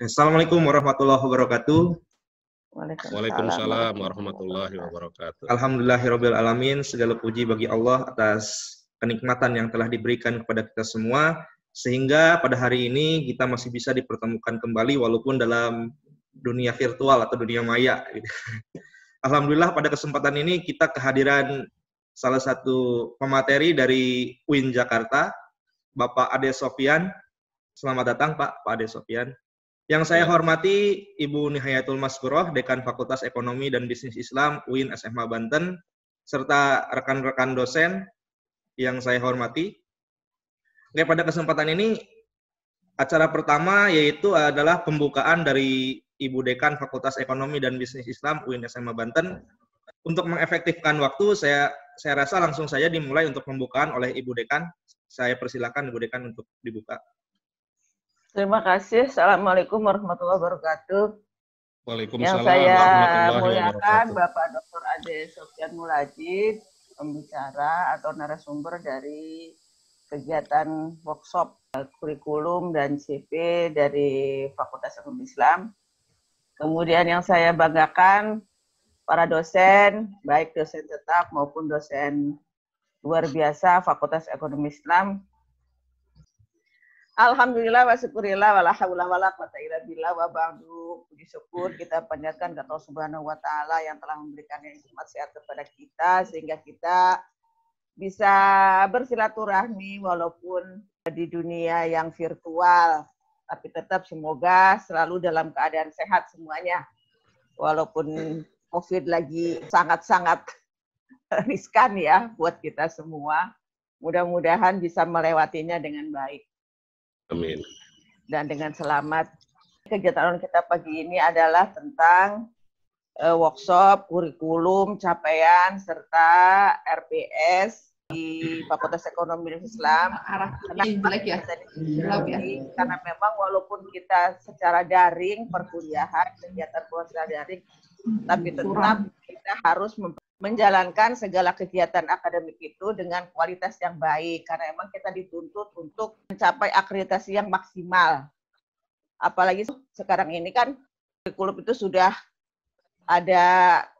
Assalamualaikum warahmatullahi wabarakatuh. Waalaikumsalam warahmatullahi wabarakatuh. Alhamdulillahirabbil alamin, segala puji bagi Allah atas kenikmatan yang telah diberikan kepada kita semua, sehingga pada hari ini kita masih bisa dipertemukan kembali walaupun dalam dunia virtual atau dunia maya. Alhamdulillah pada kesempatan ini kita kehadiran salah satu pemateri dari UIN Jakarta, Bapak Ade Sofyan. Selamat datang Pak Ade Sofyan. Yang saya hormati Ibu Nihayatul Maskuroh, Dekan Fakultas Ekonomi dan Bisnis Islam UIN SMH Banten, serta rekan-rekan dosen yang saya hormati. Oke, pada kesempatan ini, acara pertama yaitu adalah pembukaan dari Ibu Dekan Fakultas Ekonomi dan Bisnis Islam UIN SMH Banten. Untuk mengefektifkan waktu, saya rasa langsung saja dimulai untuk pembukaan oleh Ibu Dekan. Saya persilakan Ibu Dekan untuk dibuka. Terima kasih. Assalamualaikum warahmatullahi wabarakatuh. Waalaikumsalam Yang saya warahmatullahi muliakan wabarakatuh. Bapak Dr. Ade Sofyan Mulajid, pembicara atau narasumber dari kegiatan workshop kurikulum dan CV dari Fakultas Ekonomi Islam. Kemudian yang saya banggakan para dosen, baik dosen tetap maupun dosen luar biasa Fakultas Ekonomi Islam. Alhamdulillah wa syukurillah wa la haula wa la quwata illa billah wa ba'du. Puji syukur kita panjatkan kepada Allah Subhanahu wa taala yang telah memberikan nikmat sehat kepada kita sehingga kita bisa bersilaturahmi walaupun di dunia yang virtual, tapi tetap semoga selalu dalam keadaan sehat semuanya. Walaupun COVID lagi sangat-sangat riskan ya buat kita semua. Mudah-mudahan bisa melewatinya dengan baik. Amin. Dan dengan selamat. Kegiatan kita pagi ini adalah tentang workshop, kurikulum, capaian, serta RPS di Fakultas Ekonomi dan Islam. Karena memang walaupun kita secara daring, perkuliahan, kegiatan secara daring, tapi tetap kita harus menjalankan segala kegiatan akademik itu dengan kualitas yang baik, karena emang kita dituntut untuk mencapai akreditasi yang maksimal. Apalagi sekarang ini kan kurikulum itu sudah ada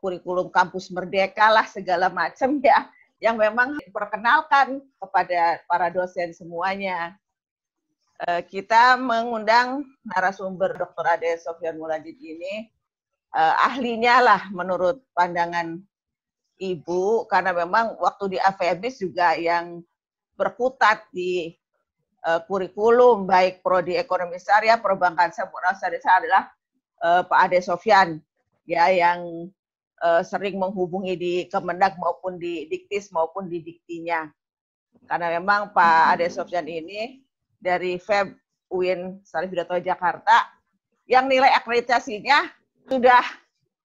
kurikulum kampus merdeka lah segala macam ya, yang memang diperkenalkan kepada para dosen semuanya. Kita mengundang narasumber Dr. Ade Sofyan Mulajid ini, ahlinya lah menurut pandangan Ibu, karena memang waktu di AFEBIS juga yang berkutat di kurikulum, baik prodi ekonomi syariah, perbankan syariah adalah Pak Ade Sofyan, ya, yang sering menghubungi di Kemendag maupun di Diktis maupun di Diktinya. Karena memang Pak Ade Sofyan ini dari FEB UIN Syarif Hidayatullah Jakarta, yang nilai akreditasinya sudah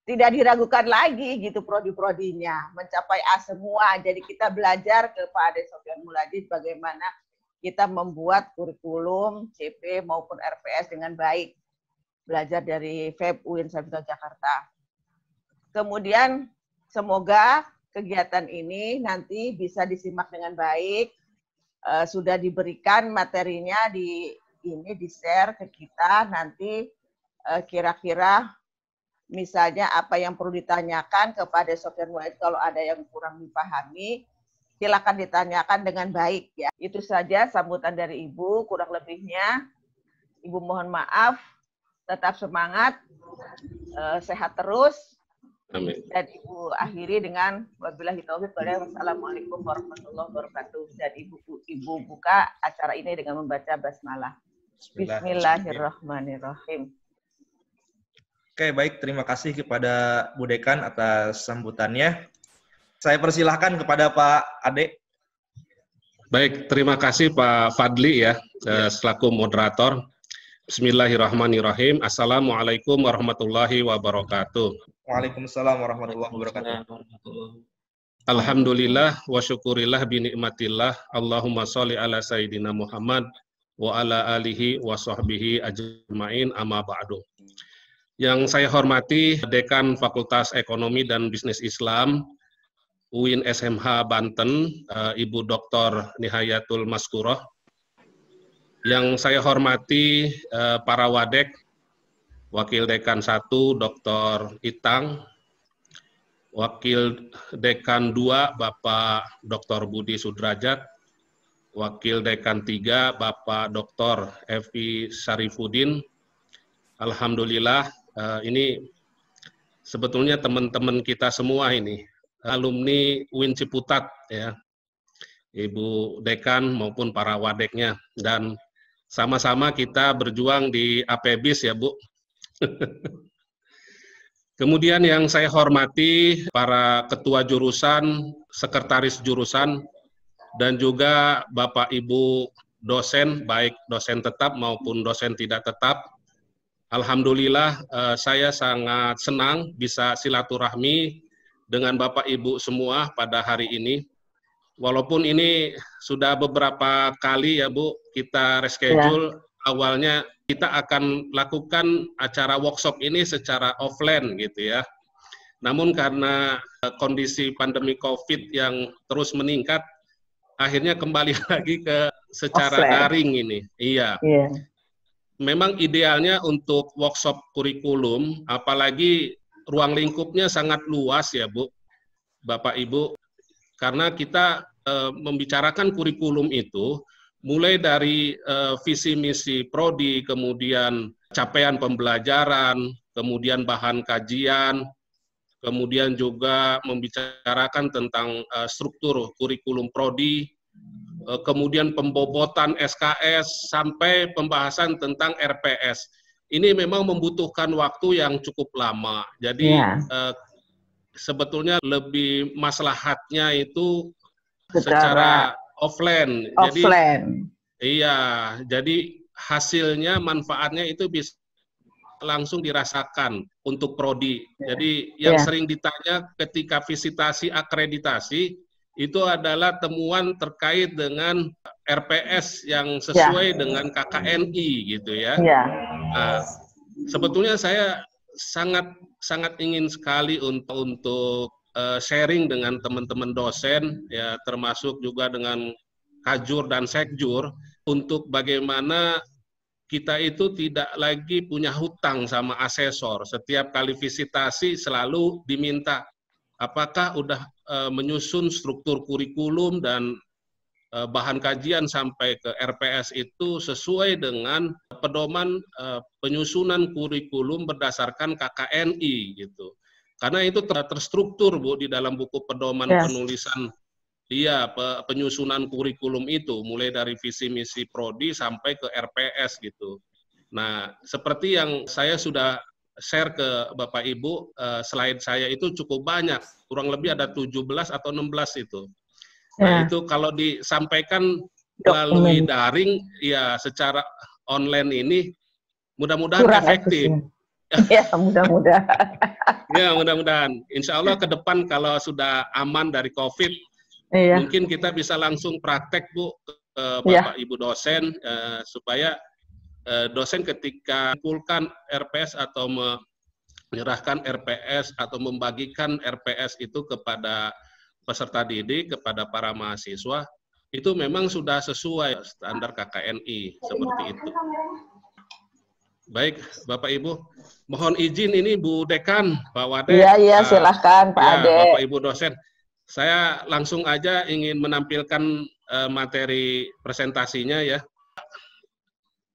tidak diragukan lagi gitu, prodi-prodinya mencapai A semua. Jadi kita belajar ke Pak Ade Sofyan Mulajid bagaimana kita membuat kurikulum, CV maupun RPS dengan baik. Belajar dari FEB UIN Syarif Hidayatullah Jakarta. Kemudian semoga kegiatan ini nanti bisa disimak dengan baik. Sudah diberikan materinya di-share ke kita, nanti kira-kira misalnya apa yang perlu ditanyakan kepada Sofyan Mulajid, kalau ada yang kurang dipahami, silakan ditanyakan dengan baik ya. Itu saja sambutan dari Ibu, kurang lebihnya Ibu mohon maaf, tetap semangat, sehat terus. Amin. Dan Ibu akhiri dengan wabillahi taufiq wal hidayah. Wassalamualaikum warahmatullahi wabarakatuh. Dan Ibu buka acara ini dengan membaca basmalah. Bismillahirrahmanirrahim. Oke, baik. Terima kasih kepada Bu Dekan atas sambutannya. Saya persilahkan kepada Pak Ade. Baik, terima kasih Pak Fadli ya, selaku moderator. Bismillahirrahmanirrahim. Assalamualaikum warahmatullahi wabarakatuh. Waalaikumsalam warahmatullahi wabarakatuh. Alhamdulillah wa syukurillah bi nikmatillah. Allahumma sholli ala sayyidina Muhammad wa ala alihi wa sahbihi ajma'in, amma ba'du. Yang saya hormati Dekan Fakultas Ekonomi dan Bisnis Islam UIN SMH Banten, Ibu Dr. Nihayatul Maskuroh. Yang saya hormati para wadek Wakil Dekan 1 Dr. Itang, Wakil Dekan 2 Bapak Dr. Budi Sudrajat, Wakil Dekan 3 Bapak Dr. Evi Syarifuddin. Alhamdulillah, ini sebetulnya teman-teman kita semua ini, alumni UIN Ciputat ya, Ibu Dekan maupun para wadeknya, dan sama-sama kita berjuang di APBIS ya Bu. Kemudian yang saya hormati para ketua jurusan, sekretaris jurusan, dan juga Bapak Ibu dosen, baik dosen tetap maupun dosen tidak tetap. Alhamdulillah saya sangat senang bisa silaturahmi dengan Bapak Ibu semua pada hari ini. Walaupun ini sudah beberapa kali ya Bu, kita reschedule, awalnya kita akan lakukan acara workshop ini secara offline gitu ya. Namun karena kondisi pandemi COVID yang terus meningkat, akhirnya kembali lagi ke secara daring ini. Iya. Memang idealnya untuk workshop kurikulum, apalagi ruang lingkupnya sangat luas ya Bu, Bapak Ibu, karena kita membicarakan kurikulum itu mulai dari visi misi prodi, kemudian capaian pembelajaran, kemudian bahan kajian, kemudian juga membicarakan tentang struktur kurikulum prodi, kemudian pembobotan SKS, sampai pembahasan tentang RPS. Ini memang membutuhkan waktu yang cukup lama. Jadi sebetulnya lebih maslahatnya itu secara offline. Jadi iya, jadi hasilnya, manfaatnya itu bisa langsung dirasakan untuk prodi. Jadi yang sering ditanya ketika visitasi akreditasi itu adalah temuan terkait dengan RPS yang sesuai dengan KKNI gitu ya. Nah, sebetulnya saya sangat ingin sekali untuk sharing dengan teman-teman dosen ya, termasuk juga dengan Kajur dan Sekjur, untuk bagaimana kita itu tidak lagi punya hutang sama asesor. Setiap kali visitasi selalu diminta apakah udah menyusun struktur kurikulum dan bahan kajian sampai ke RPS itu sesuai dengan pedoman penyusunan kurikulum berdasarkan KKNI gitu. Karena itu terstruktur Bu di dalam buku pedoman penulisan penyusunan kurikulum itu, mulai dari visi misi prodi sampai ke RPS gitu. Nah, seperti yang saya sudah share ke Bapak Ibu, slide saya itu cukup banyak, kurang lebih ada 17 atau 16 itu. Nah, itu kalau disampaikan melalui daring, ya secara online ini, mudah-mudahan efektif. Ya, mudah-mudahan. Ya, mudah-mudahan. Insya Allah ke depan kalau sudah aman dari COVID, mungkin kita bisa langsung praktek Bu ke Bapak Ibu dosen, supaya dosen ketika mengumpulkan RPS atau menyerahkan RPS atau membagikan RPS itu kepada peserta didik, kepada para mahasiswa, itu memang sudah sesuai standar KKNI, seperti itu. Baik, Bapak Ibu, mohon izin ini Bu Dekan, Pak Wade. Iya, silahkan Pak Ade. Bapak Ibu dosen, saya langsung aja ingin menampilkan materi presentasinya ya.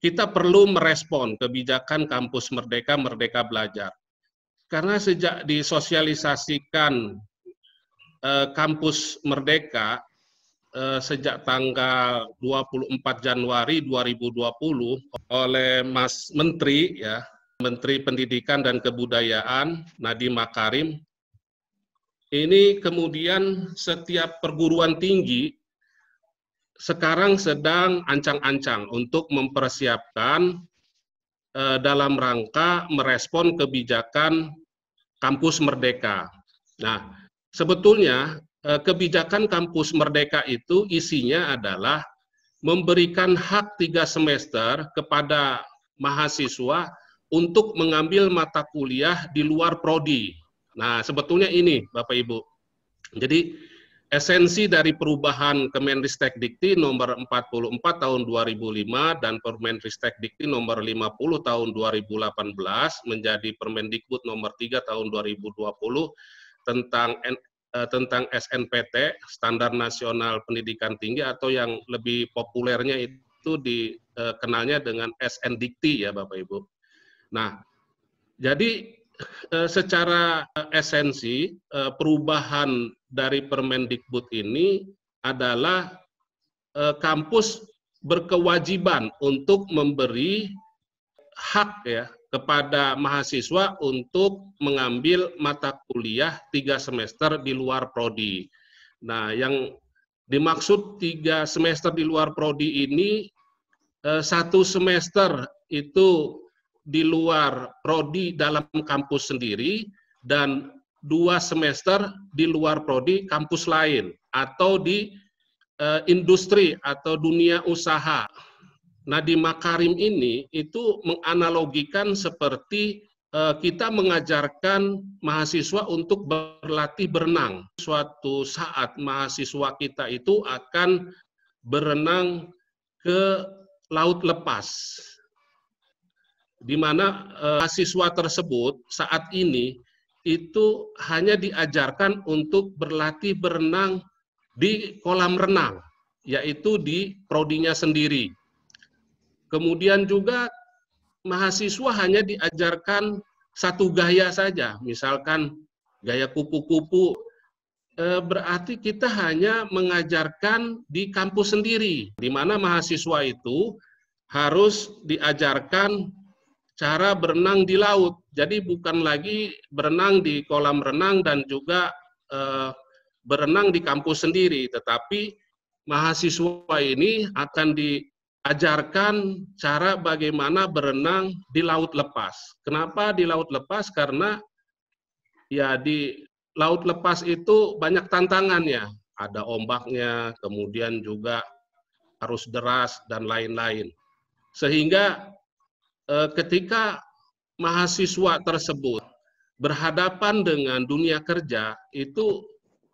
Kita perlu merespon kebijakan Kampus Merdeka, Merdeka Belajar. Karena sejak disosialisasikan Kampus Merdeka sejak tanggal 24 Januari 2020 oleh Mas Menteri ya, Menteri Pendidikan dan Kebudayaan Nadiem Makarim, ini kemudian setiap perguruan tinggi sekarang sedang ancang-ancang untuk mempersiapkan dalam rangka merespon kebijakan Kampus Merdeka. Nah, sebetulnya kebijakan Kampus Merdeka itu isinya adalah memberikan hak 3 semester kepada mahasiswa untuk mengambil mata kuliah di luar prodi. Nah, sebetulnya ini Bapak Ibu. Jadi esensi dari perubahan Kemendikbud nomor 44 tahun 2005 dan Permendikbud nomor 50 tahun 2018 menjadi Permendikbud nomor 3 tahun 2020 tentang SNPT, Standar Nasional Pendidikan Tinggi, atau yang lebih populernya itu dikenalnya dengan SNDikti ya Bapak Ibu. Nah, jadi secara esensi perubahan dari Permendikbud ini adalah kampus berkewajiban untuk memberi hak ya kepada mahasiswa untuk mengambil mata kuliah 3 semester di luar prodi. Nah, yang dimaksud 3 semester di luar prodi ini 1 semester itu di luar prodi dalam kampus sendiri dan 2 semester di luar prodi kampus lain atau di industri atau dunia usaha. Nadiem Makarim ini itu menganalogikan seperti kita mengajarkan mahasiswa untuk berlatih berenang. Suatu saat mahasiswa kita itu akan berenang ke laut lepas, di mana mahasiswa tersebut saat ini itu hanya diajarkan untuk berlatih berenang di kolam renang, yaitu di prodinya sendiri. Kemudian juga mahasiswa hanya diajarkan satu gaya saja, misalkan gaya kupu-kupu, berarti kita hanya mengajarkan di kampus sendiri, di mana mahasiswa itu harus diajarkan cara berenang di laut. Jadi bukan lagi berenang di kolam renang dan juga berenang di kampus sendiri, tetapi mahasiswa ini akan diajarkan cara bagaimana berenang di laut lepas. Kenapa di laut lepas? Karena ya di laut lepas itu banyak tantangannya. Ada ombaknya, kemudian juga arus deras dan lain-lain. Sehingga ketika mahasiswa tersebut berhadapan dengan dunia kerja, itu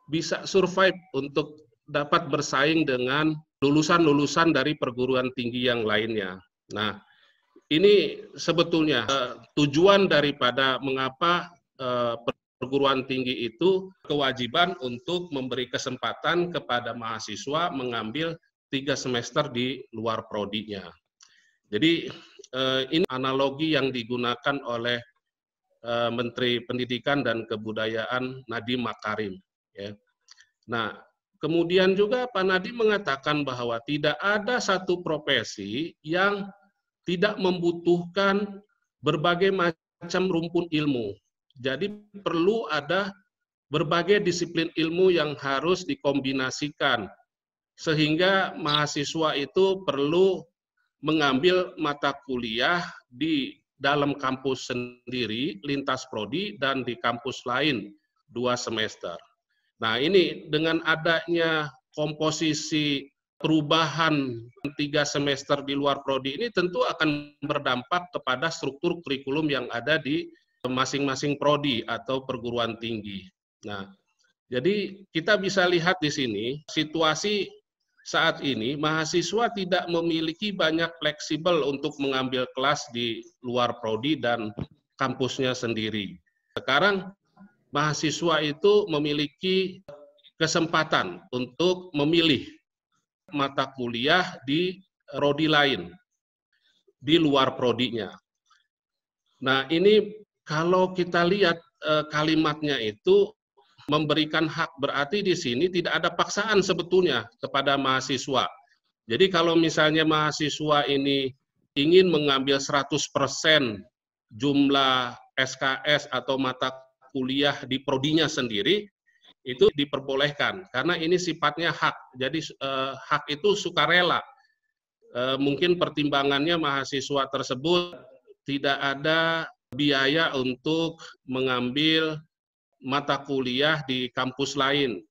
bisa survive untuk dapat bersaing dengan lulusan-lulusan dari perguruan tinggi yang lainnya. Nah, ini sebetulnya tujuan daripada mengapa perguruan tinggi itu kewajiban untuk memberi kesempatan kepada mahasiswa mengambil 3 semester di luar prodinya. Jadi ini analogi yang digunakan oleh Menteri Pendidikan dan Kebudayaan Nadiem Makarim. Ya. Nah, kemudian juga Pak Nadiem mengatakan bahwa tidak ada satu profesi yang tidak membutuhkan berbagai macam rumpun ilmu. Jadi perlu ada berbagai disiplin ilmu yang harus dikombinasikan, sehingga mahasiswa itu perlu mengambil mata kuliah di dalam kampus sendiri, lintas prodi, dan di kampus lain 2 semester. Nah, ini dengan adanya komposisi perubahan 3 semester di luar prodi ini tentu akan berdampak kepada struktur kurikulum yang ada di masing-masing prodi atau perguruan tinggi. Nah, jadi kita bisa lihat di sini situasi saat ini mahasiswa tidak memiliki banyak fleksibel untuk mengambil kelas di luar prodi dan kampusnya sendiri. Sekarang mahasiswa itu memiliki kesempatan untuk memilih mata kuliah di prodi lain, di luar prodinya. Nah, ini kalau kita lihat kalimatnya itu memberikan hak, berarti di sini tidak ada paksaan sebetulnya kepada mahasiswa. Jadi kalau misalnya mahasiswa ini ingin mengambil 100% jumlah SKS atau mata kuliah di prodinya sendiri, itu diperbolehkan karena ini sifatnya hak. Jadi hak itu sukarela. Mungkin pertimbangannya mahasiswa tersebut tidak ada biaya untuk mengambil mata kuliah di kampus lain.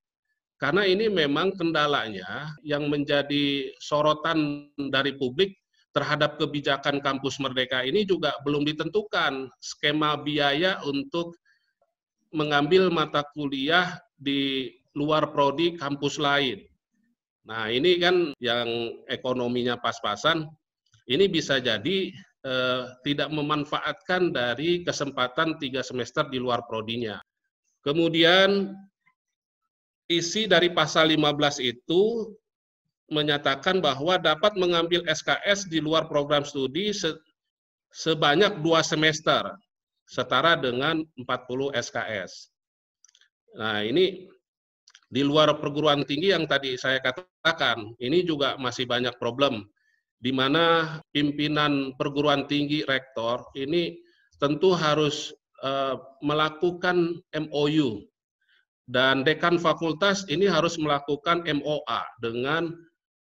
Karena ini memang kendalanya yang menjadi sorotan dari publik terhadap kebijakan kampus Merdeka ini juga belum ditentukan skema biaya untuk mengambil mata kuliah di luar prodi kampus lain. Nah, ini kan yang ekonominya pas-pasan, ini bisa jadi tidak memanfaatkan dari kesempatan 3 semester di luar prodinya. Kemudian isi dari pasal 15 itu menyatakan bahwa dapat mengambil SKS di luar program studi sebanyak 2 semester, setara dengan 40 SKS. Nah, ini di luar perguruan tinggi yang tadi saya katakan, ini juga masih banyak problem, di mana pimpinan perguruan tinggi rektor ini tentu harus melakukan MOU, dan dekan fakultas ini harus melakukan MOA dengan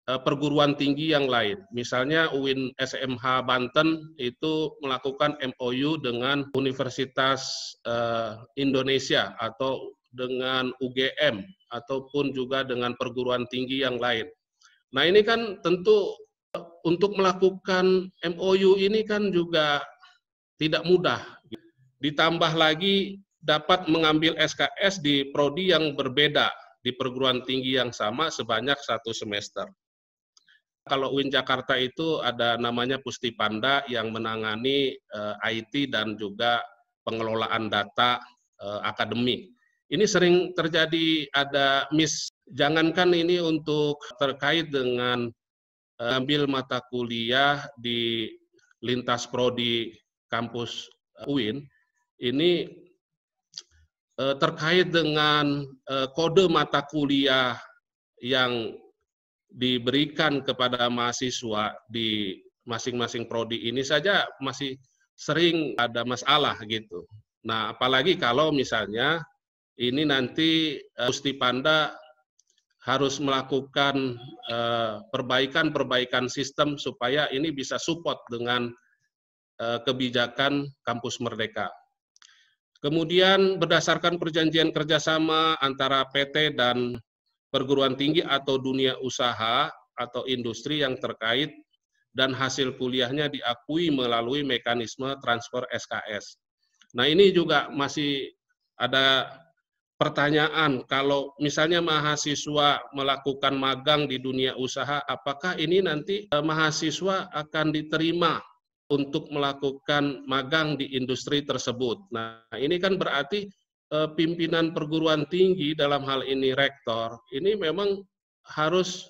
perguruan tinggi yang lain. Misalnya UIN SMH Banten itu melakukan MOU dengan Universitas Indonesia atau dengan UGM ataupun juga dengan perguruan tinggi yang lain. Nah, ini kan tentu untuk melakukan MOU ini kan juga tidak mudah. Ditambah lagi dapat mengambil SKS di prodi yang berbeda di perguruan tinggi yang sama sebanyak 1 semester. Kalau UIN Jakarta itu ada namanya Pustipanda yang menangani IT dan juga pengelolaan data akademik. Ini sering terjadi ada jangankan ini untuk terkait dengan ambil mata kuliah di lintas prodi kampus UIN, ini terkait dengan kode mata kuliah yang diberikan kepada mahasiswa di masing-masing prodi ini saja masih sering ada masalah gitu. Nah, apalagi kalau misalnya ini nanti Pustipanda harus melakukan perbaikan sistem supaya ini bisa support dengan kebijakan Kampus Merdeka. Kemudian berdasarkan perjanjian kerjasama antara PT dan perguruan tinggi atau dunia usaha atau industri yang terkait dan hasil kuliahnya diakui melalui mekanisme transfer SKS. Nah, ini juga masih ada pertanyaan, kalau misalnya mahasiswa melakukan magang di dunia usaha, apakah ini nanti mahasiswa akan diterima untuk melakukan magang di industri tersebut? Nah, ini kan berarti pimpinan perguruan tinggi dalam hal ini rektor, ini memang harus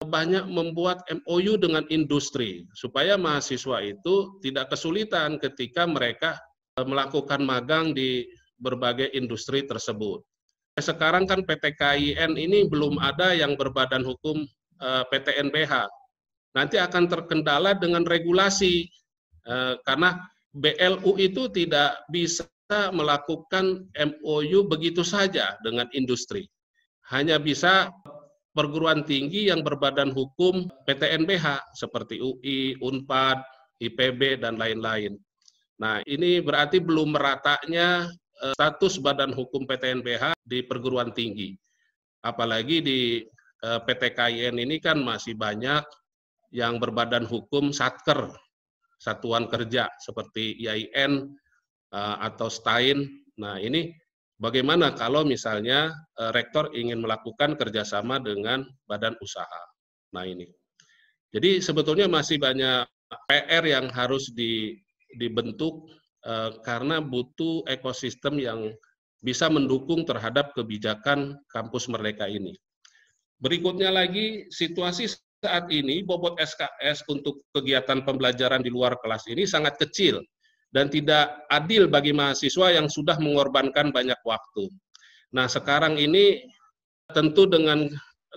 banyak membuat MOU dengan industri, supaya mahasiswa itu tidak kesulitan ketika mereka melakukan magang di berbagai industri tersebut. Sekarang kan PT KIN ini belum ada yang berbadan hukum PTNBH. Nanti akan terkendala dengan regulasi, karena BLU itu tidak bisa melakukan MOU begitu saja dengan industri. Hanya bisa perguruan tinggi yang berbadan hukum PTNBH seperti UI, UNPAD, IPB, dan lain-lain. Nah, ini berarti belum meratanya status badan hukum PTNBH di perguruan tinggi. Apalagi di PT KIN ini kan masih banyak yang berbadan hukum satker, satuan kerja seperti IAIN atau STAIN. Nah, ini bagaimana kalau misalnya rektor ingin melakukan kerjasama dengan badan usaha. Nah, ini. Jadi sebetulnya masih banyak PR yang harus dibentuk karena butuh ekosistem yang bisa mendukung terhadap kebijakan Kampus Merdeka ini. Berikutnya lagi, situasi saat ini bobot SKS untuk kegiatan pembelajaran di luar kelas ini sangat kecil dan tidak adil bagi mahasiswa yang sudah mengorbankan banyak waktu. Nah, sekarang ini tentu dengan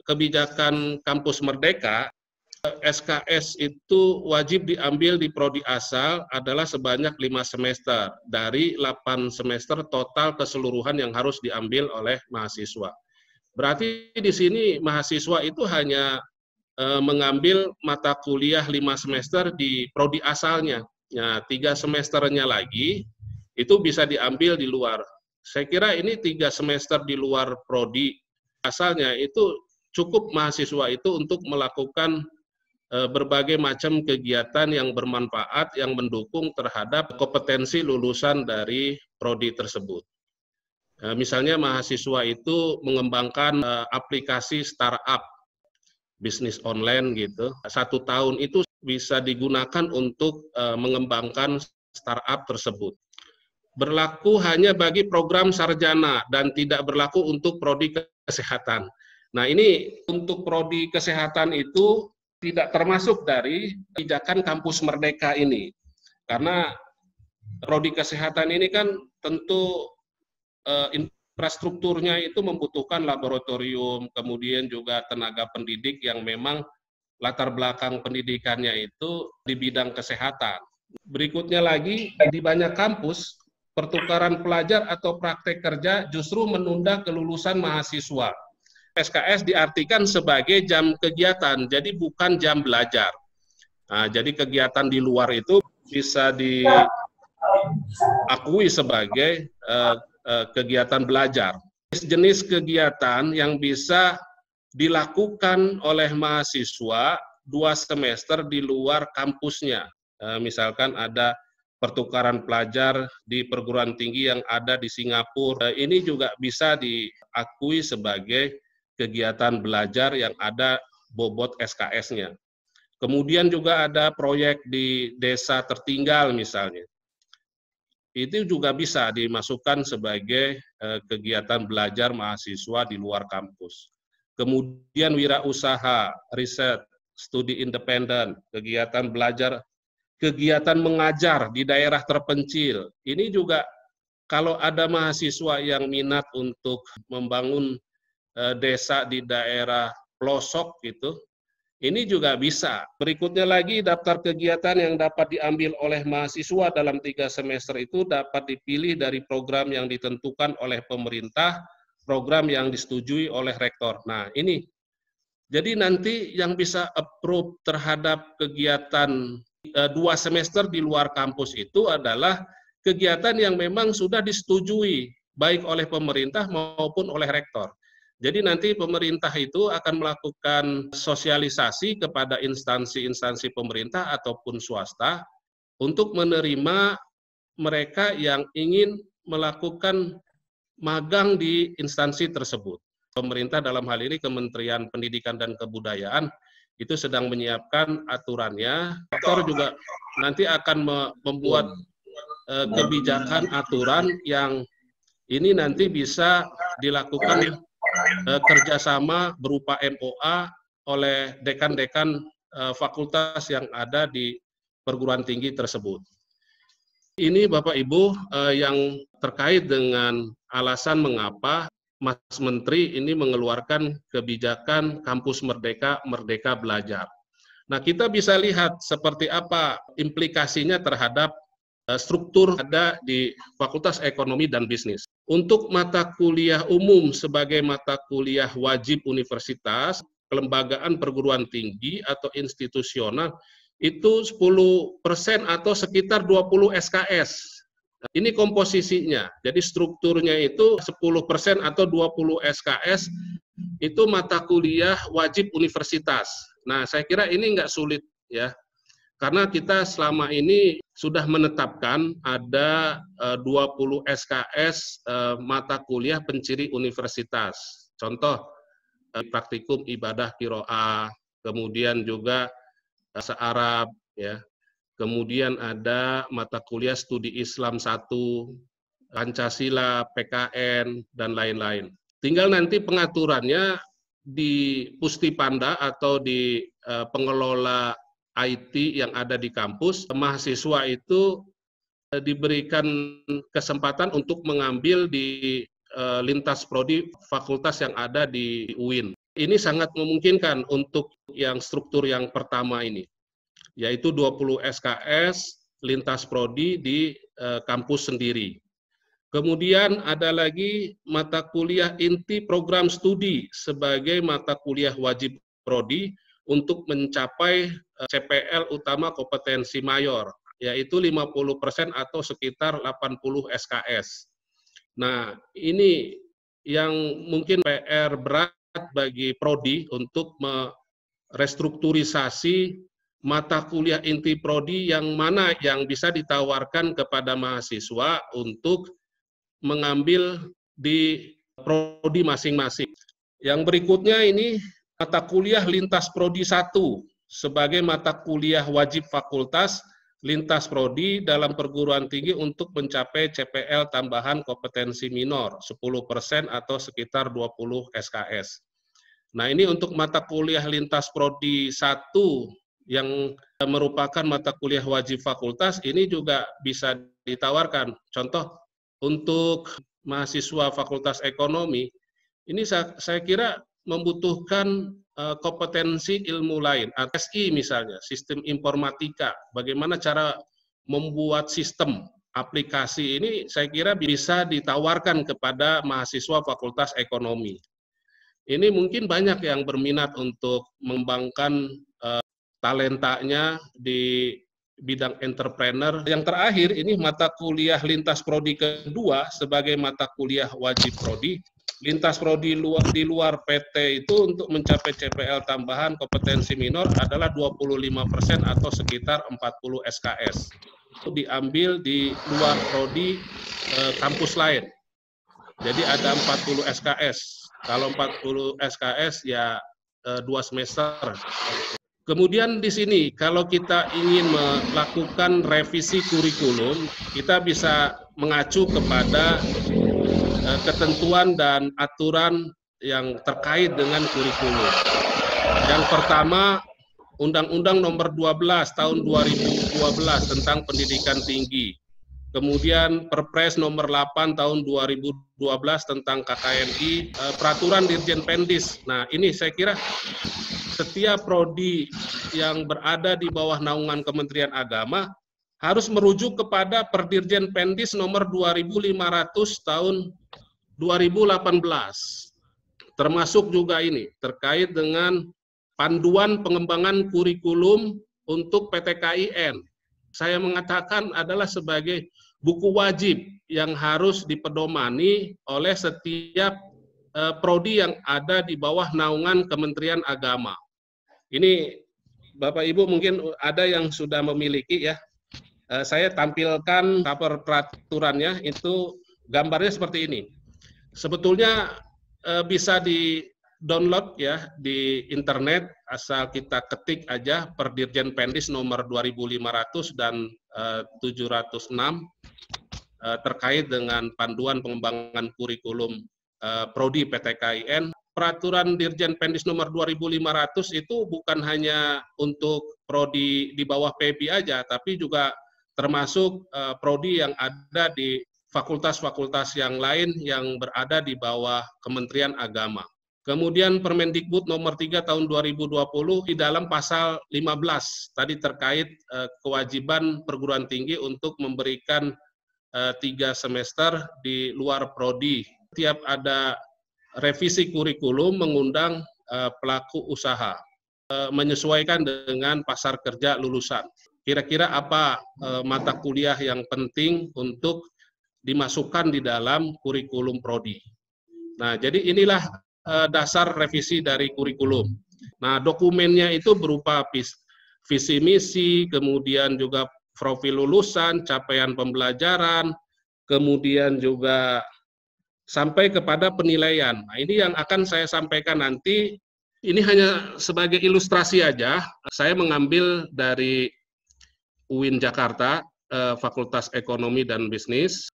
kebijakan Kampus Merdeka, SKS itu wajib diambil di prodi asal adalah sebanyak 5 semester dari 8 semester total keseluruhan yang harus diambil oleh mahasiswa. Berarti di sini mahasiswa itu hanya mengambil mata kuliah 5 semester di prodi asalnya. Nah, 3 semesternya lagi itu bisa diambil di luar. Saya kira ini 3 semester di luar prodi asalnya itu cukup mahasiswa itu untuk melakukan berbagai macam kegiatan yang bermanfaat yang mendukung terhadap kompetensi lulusan dari prodi tersebut. Misalnya mahasiswa itu mengembangkan aplikasi startup, bisnis online gitu. 1 tahun itu bisa digunakan untuk mengembangkan startup tersebut. Berlaku hanya bagi program sarjana dan tidak berlaku untuk prodi kesehatan. Nah, ini untuk prodi kesehatan itu tidak termasuk dari kebijakan kampus merdeka ini. Karena prodi kesehatan ini kan tentu infrastrukturnya itu membutuhkan laboratorium, kemudian juga tenaga pendidik yang memang latar belakang pendidikannya itu di bidang kesehatan. Berikutnya lagi, di banyak kampus, pertukaran pelajar atau praktek kerja justru menunda kelulusan mahasiswa. SKS diartikan sebagai jam kegiatan, jadi bukan jam belajar. Nah, jadi kegiatan di luar itu bisa diakui sebagai kegiatan belajar. Jenis kegiatan yang bisa dilakukan oleh mahasiswa 2 semester di luar kampusnya. Misalkan ada pertukaran pelajar di perguruan tinggi yang ada di Singapura. Ini juga bisa diakui sebagai kegiatan belajar yang ada bobot SKS-nya. Kemudian juga ada proyek di desa tertinggal misalnya. Itu juga bisa dimasukkan sebagai kegiatan belajar mahasiswa di luar kampus. Kemudian wirausaha, riset, studi independen, kegiatan belajar, kegiatan mengajar di daerah terpencil. Ini juga kalau ada mahasiswa yang minat untuk membangun desa di daerah pelosok gitu, ini juga bisa. Berikutnya lagi, daftar kegiatan yang dapat diambil oleh mahasiswa dalam 3 semester itu dapat dipilih dari program yang ditentukan oleh pemerintah, program yang disetujui oleh rektor. Nah, ini. Jadi nanti yang bisa approve terhadap kegiatan 2 semester di luar kampus itu adalah kegiatan yang memang sudah disetujui, baik oleh pemerintah maupun oleh rektor. Jadi nanti pemerintah itu akan melakukan sosialisasi kepada instansi-instansi pemerintah ataupun swasta untuk menerima mereka yang ingin melakukan magang di instansi tersebut. Pemerintah dalam hal ini Kementerian Pendidikan dan Kebudayaan itu sedang menyiapkan aturannya. Rektor juga nanti akan membuat kebijakan aturan yang ini nanti bisa dilakukan kerjasama berupa MOA oleh dekan-dekan fakultas yang ada di perguruan tinggi tersebut. Ini Bapak Ibu yang terkait dengan alasan mengapa Mas Menteri ini mengeluarkan kebijakan Kampus Merdeka, Merdeka Belajar. Nah, kita bisa lihat seperti apa implikasinya terhadap struktur ada di Fakultas Ekonomi dan Bisnis. Untuk mata kuliah umum sebagai mata kuliah wajib universitas, kelembagaan perguruan tinggi atau institusional, itu 10% atau sekitar 20 SKS. Ini komposisinya, jadi strukturnya itu 10% atau 20 SKS, itu mata kuliah wajib universitas. Nah, saya kira ini nggak sulit ya, karena kita selama ini sudah menetapkan ada 20 SKS mata kuliah penciri universitas. Contoh, praktikum ibadah qiraah, kemudian juga bahasa Arab, ya. Kemudian ada mata kuliah studi Islam 1, Pancasila, PKN, dan lain-lain. Tinggal nanti pengaturannya di Pustipanda atau di pengelola IT yang ada di kampus, mahasiswa itu diberikan kesempatan untuk mengambil di lintas prodi fakultas yang ada di UIN. Ini sangat memungkinkan untuk yang struktur yang pertama ini, yaitu 20 SKS lintas prodi di kampus sendiri. Kemudian ada lagi mata kuliah inti program studi sebagai mata kuliah wajib prodi untuk mencapai CPL utama kompetensi mayor, yaitu 50% atau sekitar 80 SKS. Nah, ini yang mungkin PR berat bagi prodi untuk merestrukturisasi mata kuliah inti prodi yang mana yang bisa ditawarkan kepada mahasiswa untuk mengambil di prodi masing-masing. Yang berikutnya ini mata kuliah lintas prodi 1 sebagai mata kuliah wajib fakultas lintas prodi dalam perguruan tinggi untuk mencapai CPL tambahan kompetensi minor 10% atau sekitar 20 SKS. Nah, ini untuk mata kuliah lintas prodi 1 yang merupakan mata kuliah wajib fakultas ini juga bisa ditawarkan. Contoh untuk mahasiswa Fakultas Ekonomi ini saya kira membutuhkan kompetensi ilmu lain, SI misalnya, sistem informatika, bagaimana cara membuat sistem aplikasi ini saya kira bisa ditawarkan kepada mahasiswa Fakultas Ekonomi. Ini mungkin banyak yang berminat untuk mengembangkan talentanya di bidang entrepreneur. Yang terakhir ini mata kuliah lintas prodi kedua sebagai mata kuliah wajib prodi. Lintas prodi di luar PT itu untuk mencapai CPL tambahan kompetensi minor adalah 25% atau sekitar 40 SKS. Itu diambil di luar prodi kampus lain. Jadi ada 40 SKS. Kalau 40 SKS ya 2 semester. Kemudian di sini kalau kita ingin melakukan revisi kurikulum, kita bisa mengacu kepada ketentuan dan aturan yang terkait dengan kurikulum. Yang pertama, Undang-Undang Nomor 12 Tahun 2012 tentang Pendidikan Tinggi. Kemudian Perpres Nomor 8 Tahun 2012 tentang KKNI, Peraturan Dirjen Pendis. Nah, ini saya kira setiap prodi yang berada di bawah naungan Kementerian Agama harus merujuk kepada Perdirjen Pendis Nomor 2500 Tahun 2018. Termasuk juga ini terkait dengan panduan pengembangan kurikulum untuk PTKIN. Saya mengatakan adalah sebagai buku wajib yang harus dipedomani oleh setiap prodi yang ada di bawah naungan Kementerian Agama. Ini Bapak Ibu mungkin ada yang sudah memiliki ya. Saya tampilkan cover peraturannya, itu gambarnya seperti ini. Sebetulnya bisa di-download ya di internet, asal kita ketik aja Perdirjen Pendis nomor 2500 dan 706 terkait dengan panduan pengembangan kurikulum prodi PTKIN. Peraturan Dirjen Pendis nomor 2500 itu bukan hanya untuk prodi di bawah PEBI aja, tapi juga termasuk prodi yang ada di fakultas-fakultas yang lain yang berada di bawah Kementerian Agama. Kemudian Permendikbud nomor 3 tahun 2020 di dalam pasal 15 tadi terkait kewajiban perguruan tinggi untuk memberikan 3 semester di luar prodi. Setiap ada revisi kurikulum mengundang pelaku usaha menyesuaikan dengan pasar kerja lulusan. Kira-kira apa mata kuliah yang penting untuk dimasukkan di dalam kurikulum prodi. Nah, jadi inilah dasar revisi dari kurikulum. Nah, dokumennya itu berupa visi misi, kemudian juga profil lulusan, capaian pembelajaran, kemudian juga sampai kepada penilaian. Nah, ini yang akan saya sampaikan nanti. Ini hanya sebagai ilustrasi aja. Saya mengambil dari UIN Jakarta, Fakultas Ekonomi dan Bisnis.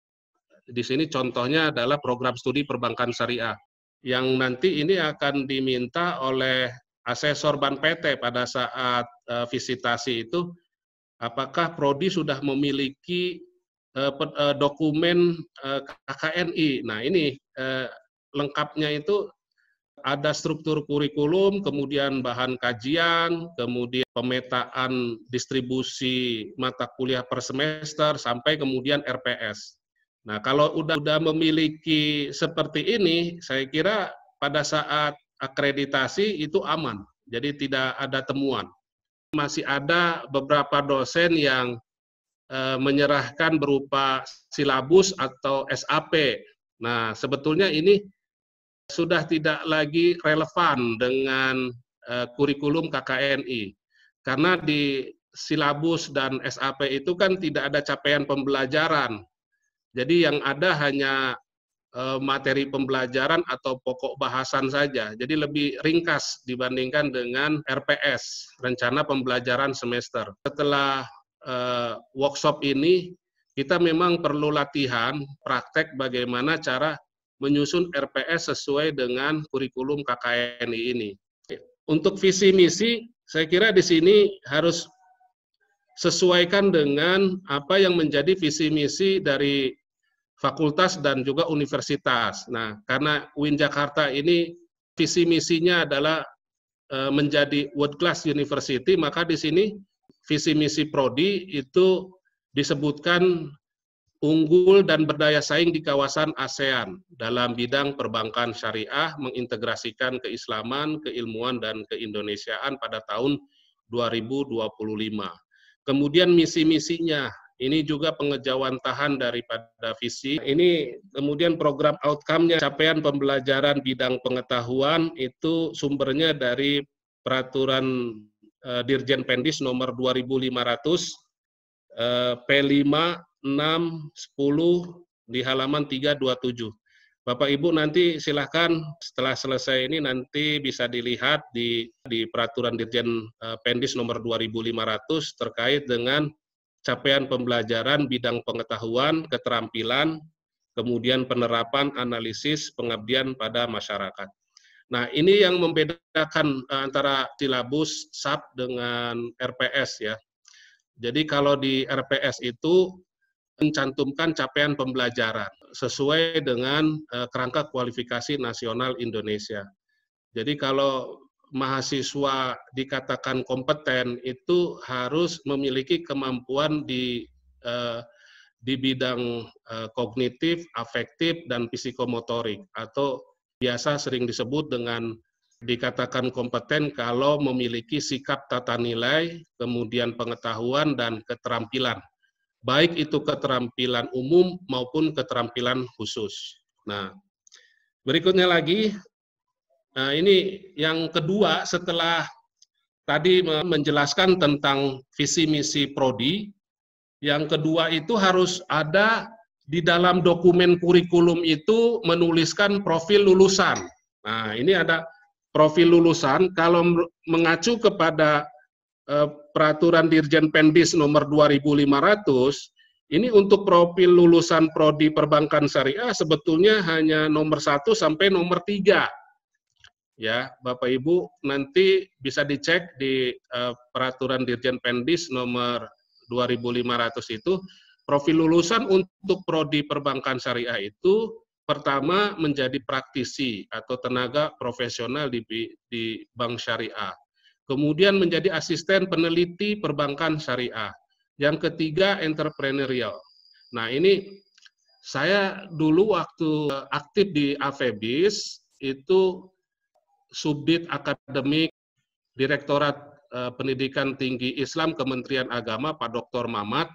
Di sini contohnya adalah program studi perbankan syariah, yang nanti ini akan diminta oleh asesor Ban PT pada saat visitasi itu, apakah prodi sudah memiliki dokumen KKNI. Nah, ini lengkapnya itu ada struktur kurikulum, kemudian bahan kajian, kemudian pemetaan distribusi mata kuliah per semester, sampai kemudian RPS. Nah, kalau udah memiliki seperti ini, saya kira pada saat akreditasi itu aman, jadi tidak ada temuan. Masih ada beberapa dosen yang menyerahkan berupa silabus atau SAP. Nah, sebetulnya ini sudah tidak lagi relevan dengan kurikulum KKNI, karena di silabus dan SAP itu kan tidak ada capaian pembelajaran. Jadi yang ada hanya materi pembelajaran atau pokok bahasan saja. Jadi lebih ringkas dibandingkan dengan RPS, rencana pembelajaran semester. Setelah workshop ini, kita memang perlu latihan praktek bagaimana cara menyusun RPS sesuai dengan kurikulum KKNI ini. Untuk visi misi, saya kira di sini harus sesuaikan dengan apa yang menjadi visi misi dari fakultas dan juga universitas. Nah, karena UIN Jakarta ini visi misinya adalah menjadi world class university, maka di sini visi misi prodi itu disebutkan unggul dan berdaya saing di kawasan ASEAN dalam bidang perbankan syariah, mengintegrasikan keislaman, keilmuan, dan keindonesiaan pada tahun 2025. Kemudian misi-misinya, ini juga pengejawantahan daripada visi. Ini kemudian program outcome-nya, capaian pembelajaran bidang pengetahuan, itu sumbernya dari peraturan Dirjen Pendis nomor 2500, P5, 6, 10 di halaman 327. Bapak Ibu nanti silahkan setelah selesai ini nanti bisa dilihat di peraturan Dirjen Pendis nomor 2500 terkait dengan capaian pembelajaran bidang pengetahuan, keterampilan, kemudian penerapan, analisis, pengabdian pada masyarakat. Nah, ini yang membedakan antara silabus SAP dengan RPS ya. Jadi kalau di RPS itu mencantumkan capaian pembelajaran sesuai dengan kerangka kualifikasi nasional Indonesia. Jadi kalau mahasiswa dikatakan kompeten itu harus memiliki kemampuan di bidang kognitif, afektif, dan psikomotorik, atau biasa sering disebut dengan dikatakan kompeten kalau memiliki sikap tata nilai, kemudian pengetahuan dan keterampilan, baik itu keterampilan umum maupun keterampilan khusus. Nah, berikutnya lagi, nah ini yang kedua setelah tadi menjelaskan tentang visi misi prodi, yang kedua itu harus ada di dalam dokumen kurikulum itu menuliskan profil lulusan. Nah, ini ada profil lulusan, kalau mengacu kepada peraturan Dirjen Pendis nomor 2500, ini untuk profil lulusan prodi perbankan syariah sebetulnya hanya nomor 1 sampai nomor 3. Ya, Bapak Ibu nanti bisa dicek di peraturan Dirjen Pendis nomor 2500 itu, profil lulusan untuk prodi perbankan syariah itu pertama menjadi praktisi atau tenaga profesional di bank syariah. Kemudian menjadi asisten peneliti perbankan syariah. Yang ketiga entrepreneurial. Nah, ini saya dulu waktu aktif di AFEBIS itu Subdit Akademik Direktorat Pendidikan Tinggi Islam Kementerian Agama Pak Dr. Mamat.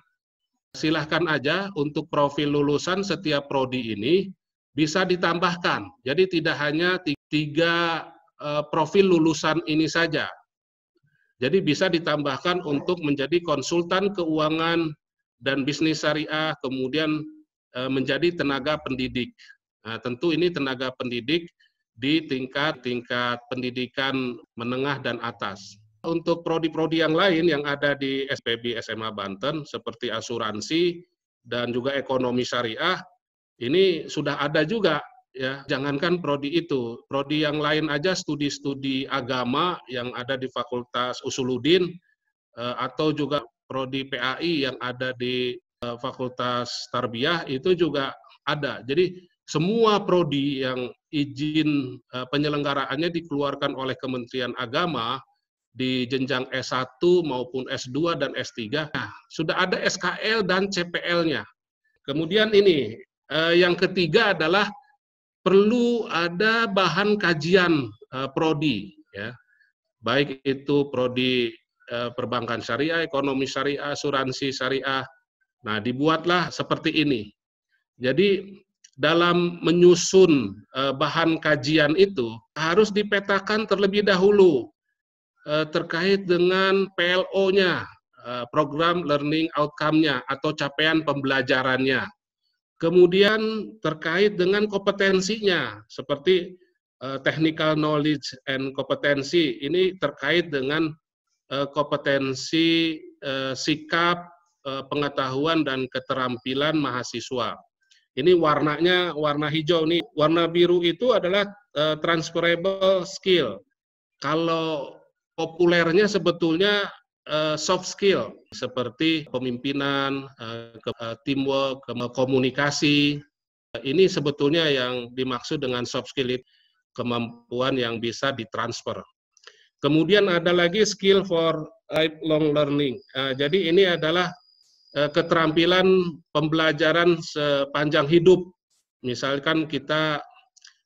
Silahkan aja untuk profil lulusan setiap prodi ini bisa ditambahkan. Jadi tidak hanya 3 profil lulusan ini saja. Jadi bisa ditambahkan untuk menjadi konsultan keuangan dan bisnis syariah, kemudian menjadi tenaga pendidik. Nah, tentu ini tenaga pendidik di tingkat pendidikan menengah dan atas. Untuk prodi-prodi yang lain yang ada di SPB SMA Banten seperti asuransi dan juga ekonomi syariah, ini sudah ada juga ya. Jangankan prodi itu, prodi yang lain aja, studi-studi agama yang ada di Fakultas Usuluddin atau juga prodi PAI yang ada di Fakultas Tarbiyah itu juga ada. Jadi semua prodi yang izin penyelenggaraannya dikeluarkan oleh Kementerian Agama di jenjang S1 maupun S2 dan S3, nah, sudah ada SKL dan CPL-nya. Kemudian ini, yang ketiga adalah perlu ada bahan kajian prodi, ya. Baik itu prodi perbankan syariah, ekonomi syariah, asuransi syariah. Nah, dibuatlah seperti ini. Jadi, dalam menyusun bahan kajian itu harus dipetakan terlebih dahulu terkait dengan PLO-nya, program learning outcome-nya atau capaian pembelajarannya. Kemudian terkait dengan kompetensinya, seperti technical knowledge and kompetensi, ini terkait dengan kompetensi sikap, pengetahuan, dan keterampilan mahasiswa. Ini warnanya warna hijau nih, warna biru itu adalah transferable skill. Kalau populernya sebetulnya soft skill, seperti pemimpinan, teamwork, komunikasi. Ini sebetulnya yang dimaksud dengan soft skill, kemampuan yang bisa ditransfer. Kemudian ada lagi skill for lifelong learning. Jadi ini adalah keterampilan pembelajaran sepanjang hidup. Misalkan kita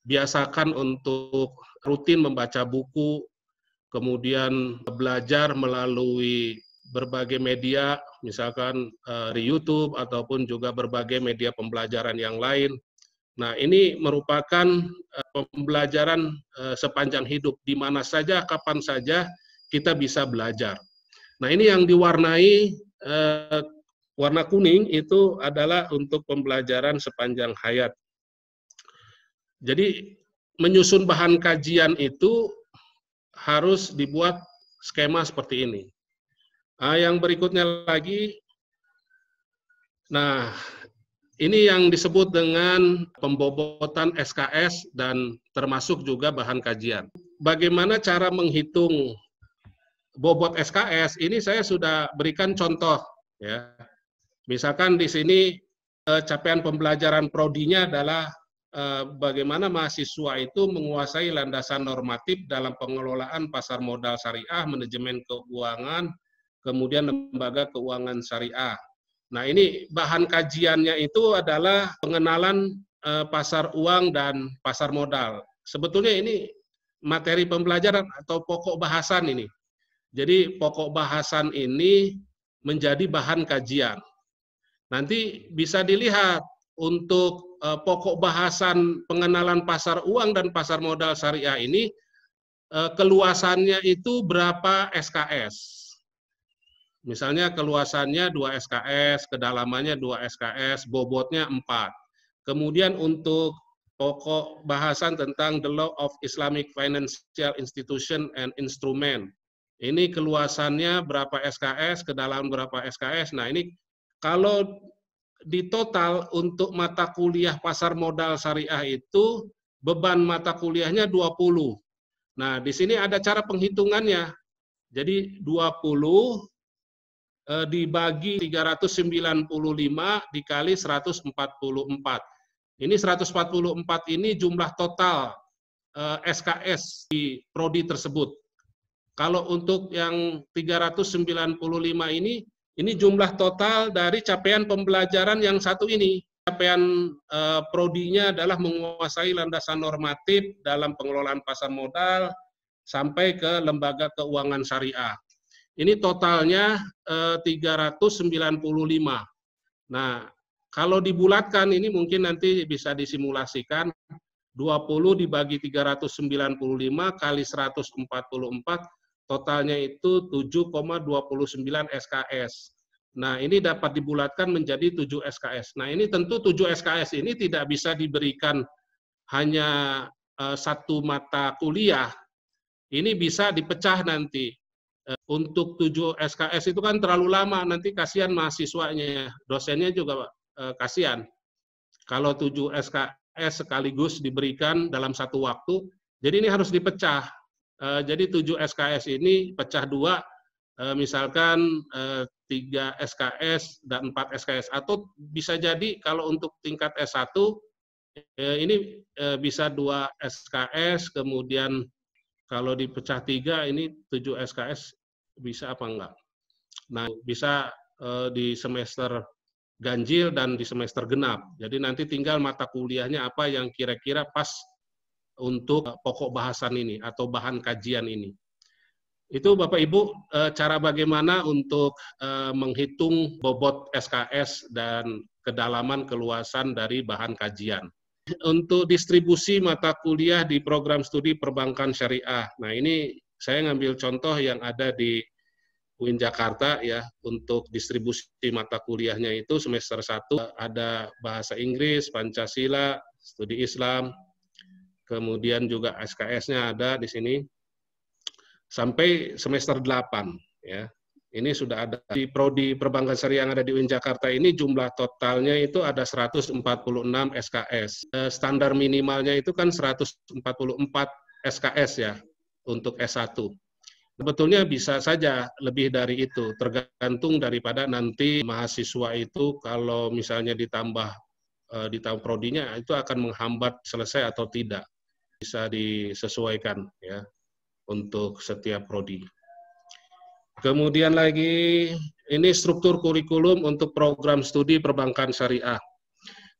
biasakan untuk rutin membaca buku, kemudian belajar melalui berbagai media, misalkan di YouTube ataupun juga berbagai media pembelajaran yang lain. Nah, ini merupakan pembelajaran sepanjang hidup, di mana saja, kapan saja kita bisa belajar. Nah, ini yang diwarnai warna kuning itu adalah untuk pembelajaran sepanjang hayat. Jadi, menyusun bahan kajian itu harus dibuat skema seperti ini. Yang berikutnya lagi, nah ini yang disebut dengan pembobotan SKS dan termasuk juga bahan kajian. Bagaimana cara menghitung bobot SKS? Ini saya sudah berikan contoh, ya. Misalkan di sini capaian pembelajaran prodinya adalah bagaimana mahasiswa itu menguasai landasan normatif dalam pengelolaan pasar modal syariah, manajemen keuangan, kemudian lembaga keuangan syariah. Nah, ini bahan kajiannya itu adalah pengenalan pasar uang dan pasar modal. Sebetulnya ini materi pembelajaran atau pokok bahasan ini. Jadi pokok bahasan ini menjadi bahan kajian. Nanti bisa dilihat untuk pokok bahasan pengenalan pasar uang dan pasar modal syariah ini, keluasannya itu berapa SKS. Misalnya keluasannya 2 SKS, kedalamannya 2 SKS, bobotnya 4. Kemudian untuk pokok bahasan tentang the law of Islamic financial institution and instrument, ini keluasannya berapa SKS, kedalaman berapa SKS. Nah, ini kalau di total untuk mata kuliah pasar modal syariah itu beban mata kuliahnya 20. Nah, di sini ada cara penghitungannya. Jadi 20 dibagi 395 dikali 144. Ini 144 ini jumlah total SKS di prodi tersebut. Kalau untuk yang 395 ini jumlah total dari capaian pembelajaran yang satu ini. Capaian prodinya adalah menguasai landasan normatif dalam pengelolaan pasar modal sampai ke lembaga keuangan syariah. Ini totalnya 395. Nah, kalau dibulatkan ini mungkin nanti bisa disimulasikan 20 dibagi 395 kali 144, totalnya itu 7,29 SKS. Nah, ini dapat dibulatkan menjadi 7 SKS. Nah, ini tentu 7 SKS ini tidak bisa diberikan hanya satu mata kuliah. Ini bisa dipecah nanti. Untuk 7 SKS itu kan terlalu lama, nanti kasihan mahasiswanya, dosennya juga kasihan. Kalau 7 SKS sekaligus diberikan dalam satu waktu, jadi ini harus dipecah. Jadi 7 SKS ini pecah 2, misalkan 3 SKS dan 4 SKS. Atau bisa jadi kalau untuk tingkat S1, ini bisa 2 SKS, kemudian kalau dipecah 3, ini 7 SKS, bisa apa enggak? Nah, bisa di semester ganjil dan di semester genap. Jadi nanti tinggal mata kuliahnya apa yang kira-kira pas untuk pokok bahasan ini atau bahan kajian ini. Itu Bapak Ibu cara bagaimana untuk menghitung bobot SKS dan kedalaman keluasan dari bahan kajian. Untuk distribusi mata kuliah di program studi perbankan syariah. Nah, ini saya ngambil contoh yang ada di UIN Jakarta ya, untuk distribusi mata kuliahnya itu semester 1 ada bahasa Inggris, Pancasila, studi Islam, kemudian juga SKS-nya ada di sini sampai semester 8 ya. Ini sudah ada di prodi perbankan syariah yang ada di UIN Jakarta ini, jumlah totalnya itu ada 146 SKS. Standar minimalnya itu kan 144 SKS ya untuk S1. Sebetulnya bisa saja lebih dari itu, tergantung daripada nanti mahasiswa itu kalau misalnya ditambah prodinya itu akan menghambat selesai atau tidak. Bisa disesuaikan ya untuk setiap prodi. Kemudian lagi, ini struktur kurikulum untuk program studi perbankan syariah.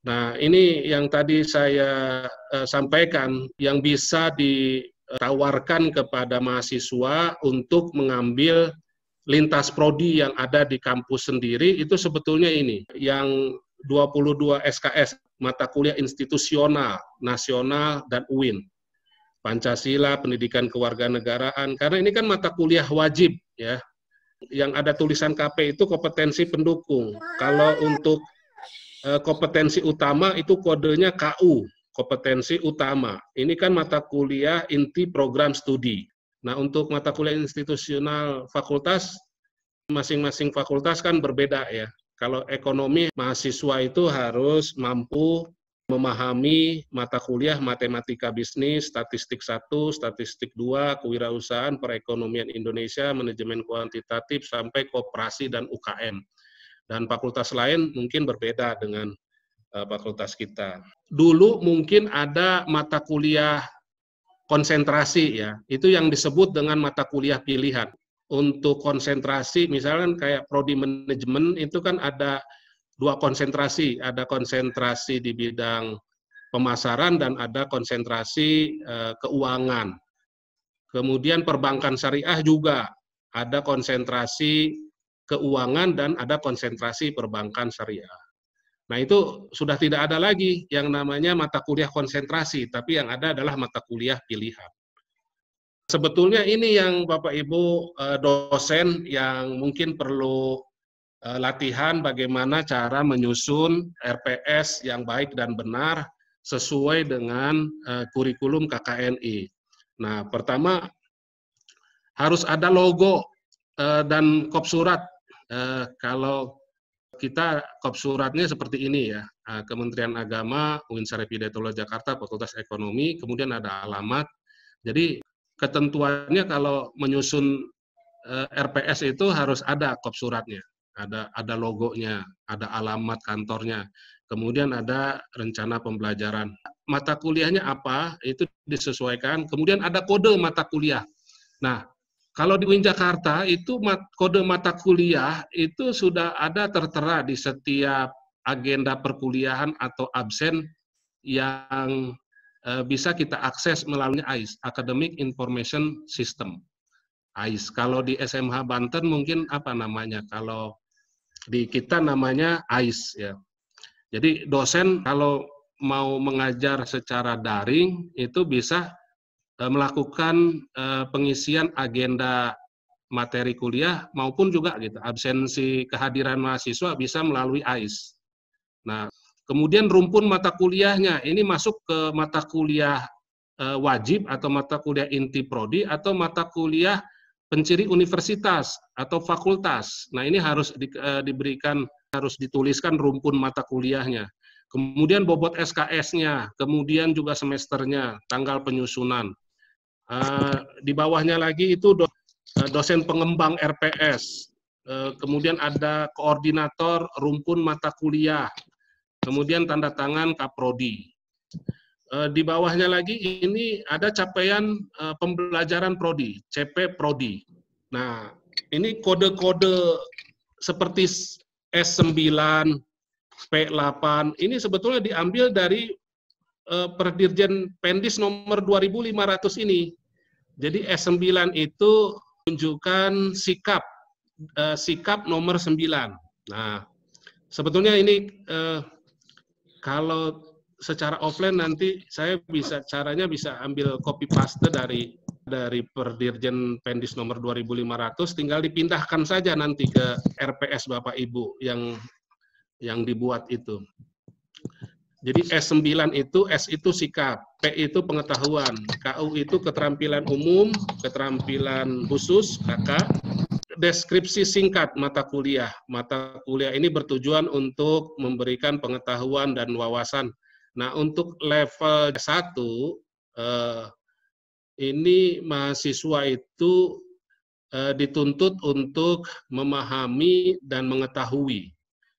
Nah, ini yang tadi saya sampaikan, yang bisa ditawarkan kepada mahasiswa untuk mengambil lintas prodi yang ada di kampus sendiri, itu sebetulnya ini, yang 22 SKS, mata kuliah institusional, nasional, dan UIN. Pancasila, pendidikan kewarganegaraan, karena ini kan mata kuliah wajib ya. Yang ada tulisan KP itu kompetensi pendukung. Kalau untuk kompetensi utama itu kodenya KU, kompetensi utama. Ini kan mata kuliah inti program studi. Nah, untuk mata kuliah institusional fakultas, masing-masing fakultas kan berbeda ya. Kalau ekonomi, mahasiswa itu harus mampu memahami mata kuliah matematika bisnis, statistik 1, statistik 2, kewirausahaan, perekonomian Indonesia, manajemen kuantitatif, sampai koperasi dan UKM. Dan fakultas lain mungkin berbeda dengan fakultas kita. Dulu mungkin ada mata kuliah konsentrasi ya, itu yang disebut dengan mata kuliah pilihan. Untuk konsentrasi, misalkan kayak prodi manajemen itu kan ada 2 konsentrasi, ada konsentrasi di bidang pemasaran dan ada konsentrasi keuangan. Kemudian perbankan syariah juga ada konsentrasi keuangan dan ada konsentrasi perbankan syariah. Nah, itu sudah tidak ada lagi yang namanya mata kuliah konsentrasi, tapi yang ada adalah mata kuliah pilihan. Sebetulnya ini yang Bapak Ibu dosen yang mungkin perlu latihan bagaimana cara menyusun RPS yang baik dan benar sesuai dengan kurikulum KKNI. Nah, pertama harus ada logo dan kop surat. Kalau kita kop suratnya seperti ini ya, Kementerian Agama, UIN Syarif Hidayatullah Jakarta, Fakultas Ekonomi, kemudian ada alamat. Jadi ketentuannya kalau menyusun RPS itu harus ada kop suratnya. Ada logonya, ada alamat kantornya, kemudian ada rencana pembelajaran. Mata kuliahnya apa, itu disesuaikan, kemudian ada kode mata kuliah. Nah, kalau di UIN Jakarta, itu kode mata kuliah itu sudah ada tertera di setiap agenda perkuliahan atau absen yang bisa kita akses melalui AIS, Academic Information System. AIS. Kalau di SMH Banten mungkin apa namanya, kalau di kita namanya AIS ya. Jadi dosen kalau mau mengajar secara daring itu bisa melakukan pengisian agenda materi kuliah maupun juga gitu absensi kehadiran mahasiswa bisa melalui AIS. Nah, kemudian rumpun mata kuliahnya ini masuk ke mata kuliah wajib atau mata kuliah inti prodi atau mata kuliah penciri universitas atau fakultas. Nah, ini harus diberikan, harus dituliskan rumpun mata kuliahnya. Kemudian bobot SKS-nya, kemudian juga semesternya, tanggal penyusunan. Di bawahnya lagi itu dosen pengembang RPS. Kemudian ada koordinator rumpun mata kuliah. Kemudian tanda tangan Kaprodi. Di bawahnya lagi ini ada capaian pembelajaran prodi, CP prodi. Nah, ini kode-kode seperti S9, P8, ini sebetulnya diambil dari Perdirjen Pendis nomor 2500 ini. Jadi S9 itu menunjukkan sikap nomor 9. Nah, sebetulnya ini kalau secara offline nanti saya caranya bisa ambil copy paste dari dari Perdirjen Pendis nomor 2500 tinggal dipindahkan saja nanti ke RPS Bapak Ibu yang dibuat itu. Jadi S9 itu, S itu sikap, P itu pengetahuan, KU itu keterampilan umum, keterampilan khusus, KK, deskripsi singkat mata kuliah. Mata kuliah ini bertujuan untuk memberikan pengetahuan dan wawasan. Nah, untuk level 1, ini mahasiswa itu dituntut untuk memahami dan mengetahui.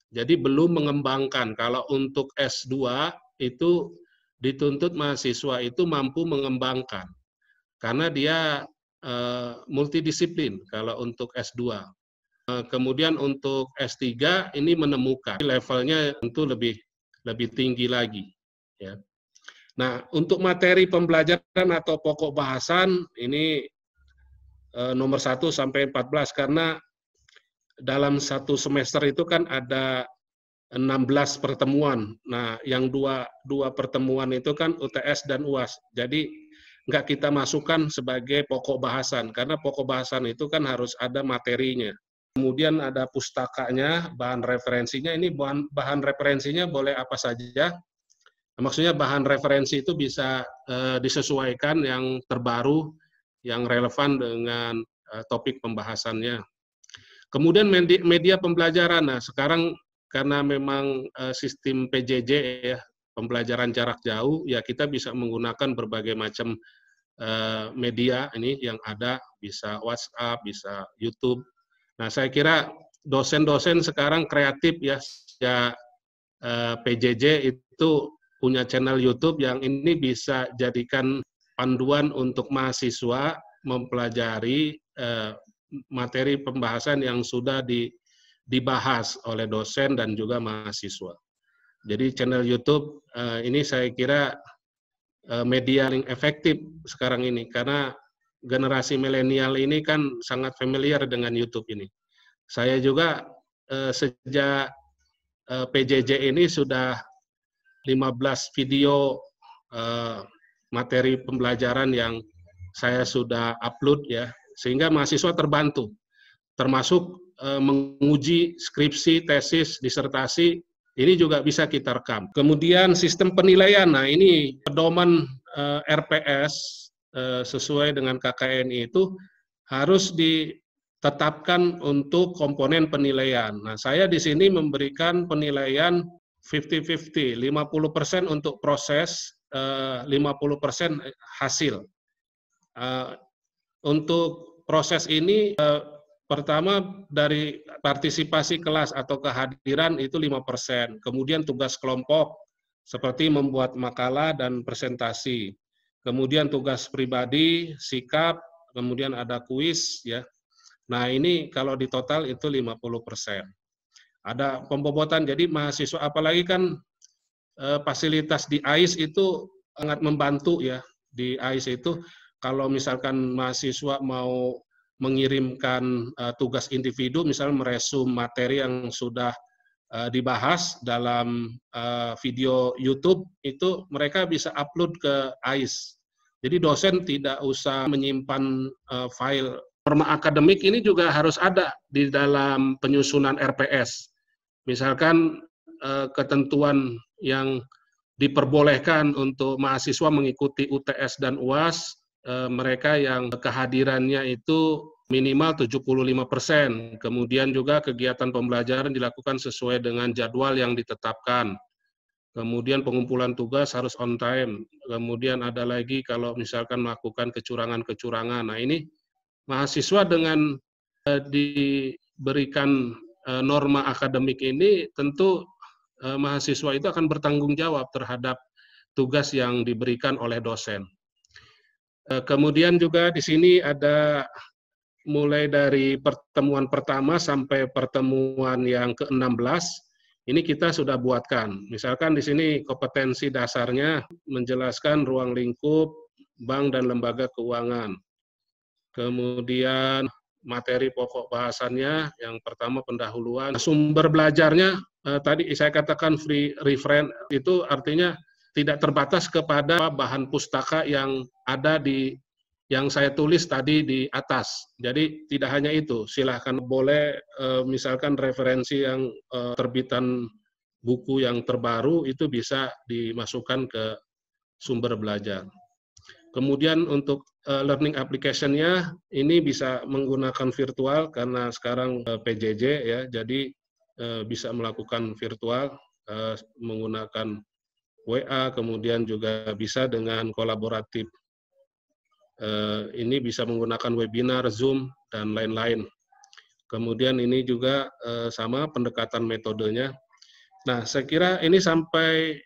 Jadi belum mengembangkan. Kalau untuk S2 itu dituntut mahasiswa itu mampu mengembangkan. Karena dia multidisiplin kalau untuk S2. Kemudian untuk S3 ini menemukan. Levelnya tentu lebih tinggi lagi. Ya. Nah, untuk materi pembelajaran atau pokok bahasan ini nomor 1 sampai 14 karena dalam satu semester itu kan ada 16 pertemuan. Nah, yang dua pertemuan itu kan UTS dan UAS. Jadi nggak kita masukkan sebagai pokok bahasan karena pokok bahasan itu kan harus ada materinya. Kemudian ada pustakanya, bahan referensinya. Ini bahan referensinya boleh apa saja. Maksudnya bahan referensi itu bisa disesuaikan yang terbaru, yang relevan dengan topik pembahasannya. Kemudian media pembelajaran. Nah, sekarang karena memang sistem PJJ ya, pembelajaran jarak jauh, ya kita bisa menggunakan berbagai macam media ini yang ada, bisa WhatsApp, bisa YouTube. Nah, saya kira dosen-dosen sekarang kreatif ya, PJJ itu punya channel YouTube yang ini bisa jadikan panduan untuk mahasiswa mempelajari materi pembahasan yang sudah dibahas oleh dosen dan juga mahasiswa. Jadi channel YouTube ini saya kira media yang efektif sekarang ini karena generasi milenial ini kan sangat familiar dengan YouTube ini. Saya juga sejak PJJ ini sudah 15 video materi pembelajaran yang saya sudah upload ya, sehingga mahasiswa terbantu, termasuk menguji skripsi, tesis, disertasi, ini juga bisa kita rekam. Kemudian sistem penilaian, nah ini pedoman RPS sesuai dengan KKNI itu harus ditetapkan untuk komponen penilaian. Nah, saya di sini memberikan penilaian 50-50, 50% untuk proses, 50% hasil. Untuk proses ini pertama dari partisipasi kelas atau kehadiran itu 5%. Kemudian tugas kelompok seperti membuat makalah dan presentasi. Kemudian tugas pribadi, sikap, kemudian ada kuis ya. Nah, ini kalau di total itu 50%. Ada pembobotan, jadi mahasiswa apalagi kan fasilitas di AIS itu sangat membantu ya. Di AIS itu kalau misalkan mahasiswa mau mengirimkan tugas individu, misalnya meresum materi yang sudah dibahas dalam video YouTube, itu mereka bisa upload ke AIS. Jadi dosen tidak usah menyimpan file. Norma akademik ini juga harus ada di dalam penyusunan RPS. Misalkan ketentuan yang diperbolehkan untuk mahasiswa mengikuti UTS dan UAS, mereka yang kehadirannya itu minimal 75%. Kemudian juga kegiatan pembelajaran dilakukan sesuai dengan jadwal yang ditetapkan. Kemudian pengumpulan tugas harus on time. Kemudian ada lagi kalau misalkan melakukan kecurangan-kecurangan. Nah, ini mahasiswa dengan diberikan norma akademik ini tentu mahasiswa itu akan bertanggung jawab terhadap tugas yang diberikan oleh dosen. Kemudian juga di sini ada mulai dari pertemuan pertama sampai pertemuan yang ke-16, ini kita sudah buatkan. Misalkan di sini kompetensi dasarnya menjelaskan ruang lingkup, bank dan lembaga keuangan. Kemudian materi pokok bahasannya, yang pertama pendahuluan. Sumber belajarnya, tadi saya katakan free reference, itu artinya tidak terbatas kepada bahan pustaka yang ada di yang saya tulis tadi di atas. Jadi tidak hanya itu, silahkan boleh misalkan referensi yang terbitan buku yang terbaru itu bisa dimasukkan ke sumber belajar. Kemudian untuk learning application-nya ini bisa menggunakan virtual karena sekarang PJJ ya, jadi bisa melakukan virtual menggunakan WA, kemudian juga bisa dengan kolaboratif. Ini bisa menggunakan webinar, Zoom, dan lain-lain. Kemudian ini juga sama pendekatan metodenya. Nah, saya kira ini sampai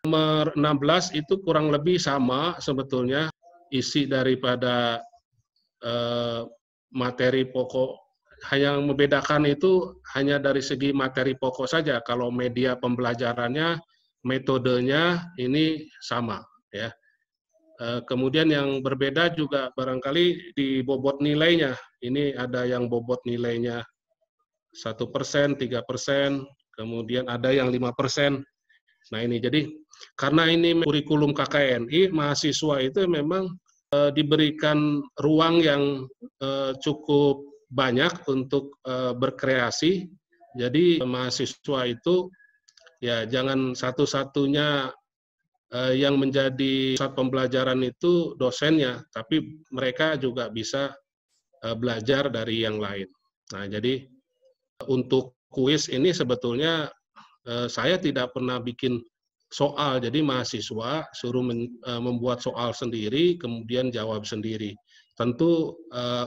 nomor 16 itu kurang lebih sama sebetulnya isi daripada materi pokok. Yang membedakan itu hanya dari segi materi pokok saja. Kalau media pembelajarannya, metodenya ini sama, ya. Kemudian yang berbeda juga barangkali di bobot nilainya. Ini ada yang bobot nilainya 1%, 3%, kemudian ada yang 5%. Nah ini jadi karena ini kurikulum KKNI, mahasiswa itu memang diberikan ruang yang cukup banyak untuk berkreasi. Jadi mahasiswa itu ya jangan satu-satunya yang menjadi pusat pembelajaran itu dosennya, tapi mereka juga bisa belajar dari yang lain. Nah, jadi untuk kuis ini sebetulnya saya tidak pernah bikin soal, jadi mahasiswa suruh membuat soal sendiri, kemudian jawab sendiri. Tentu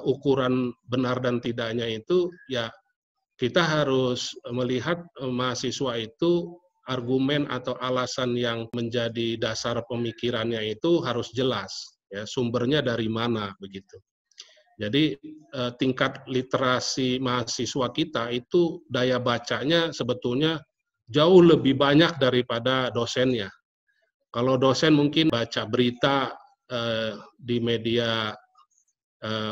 ukuran benar dan tidaknya itu ya kita harus melihat mahasiswa itu argumen atau alasan yang menjadi dasar pemikirannya itu harus jelas, ya sumbernya dari mana begitu. Jadi tingkat literasi mahasiswa kita itu daya bacanya sebetulnya jauh lebih banyak daripada dosennya. Kalau dosen mungkin baca berita di media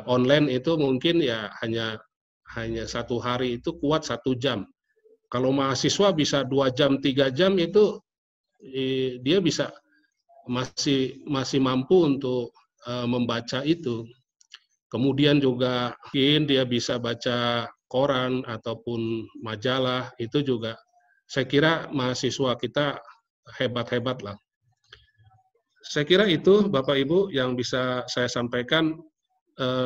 online itu mungkin ya hanya satu hari itu kuat 1 jam. Kalau mahasiswa bisa 2 jam, 3 jam itu dia bisa masih mampu untuk membaca itu. Kemudian juga mungkin dia bisa baca koran ataupun majalah, itu juga saya kira mahasiswa kita hebat-hebat lah. Saya kira itu Bapak Ibu yang bisa saya sampaikan.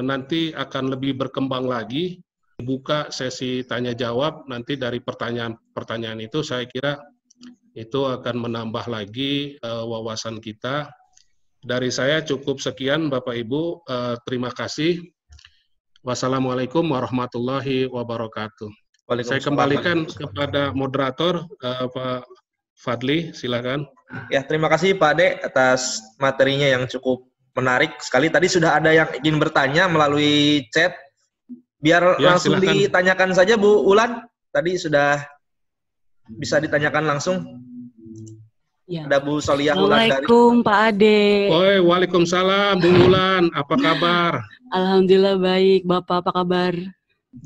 Nanti akan lebih berkembang lagi, buka sesi tanya jawab, nanti dari pertanyaan itu saya kira itu akan menambah lagi wawasan kita. Dari saya cukup sekian Bapak Ibu, terima kasih. Wassalamualaikum warahmatullahi wabarakatuh. Saya kembalikan kepada moderator Pak Fadli, silakan. Ya, terima kasih Pak Ade atas materinya yang cukup menarik sekali. Tadi sudah ada yang ingin bertanya melalui chat. Biar ya, langsung silakan ditanyakan saja Bu Ulan. Tadi sudah bisa ditanyakan langsung. Ya. Ada Bu Soliah Ulan dari. Assalamualaikum Pak Ade. Waalaikumsalam Bu Ulan. Apa kabar? Alhamdulillah baik. Bapak apa kabar?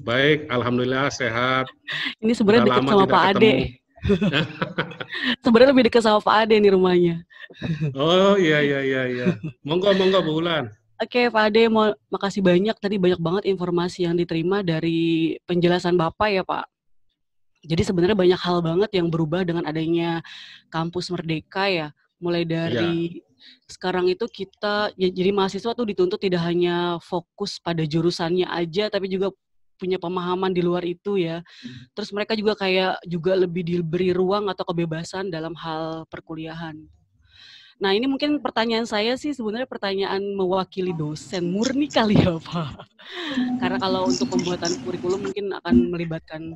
Baik, alhamdulillah sehat. Ini sebenarnya dekat sama Pak Ade. Sebenarnya lebih dekat sama Pak Ade nih rumahnya. Oh iya. Monggo Bu Ulan. Oke Pak Ade, makasih banyak. Tadi banyak banget informasi yang diterima dari penjelasan Bapak ya Pak. Jadi sebenarnya banyak hal banget yang berubah dengan adanya kampus Merdeka ya. Mulai dari sekarang itu kita, ya, jadi mahasiswa tuh dituntut tidak hanya fokus pada jurusannya aja, tapi juga punya pemahaman di luar itu ya. Terus mereka juga juga lebih diberi ruang atau kebebasan dalam hal perkuliahan. Nah ini mungkin pertanyaan saya sih sebenarnya pertanyaan mewakili dosen murni kali ya Pak. Karena kalau untuk pembuatan kurikulum mungkin akan melibatkan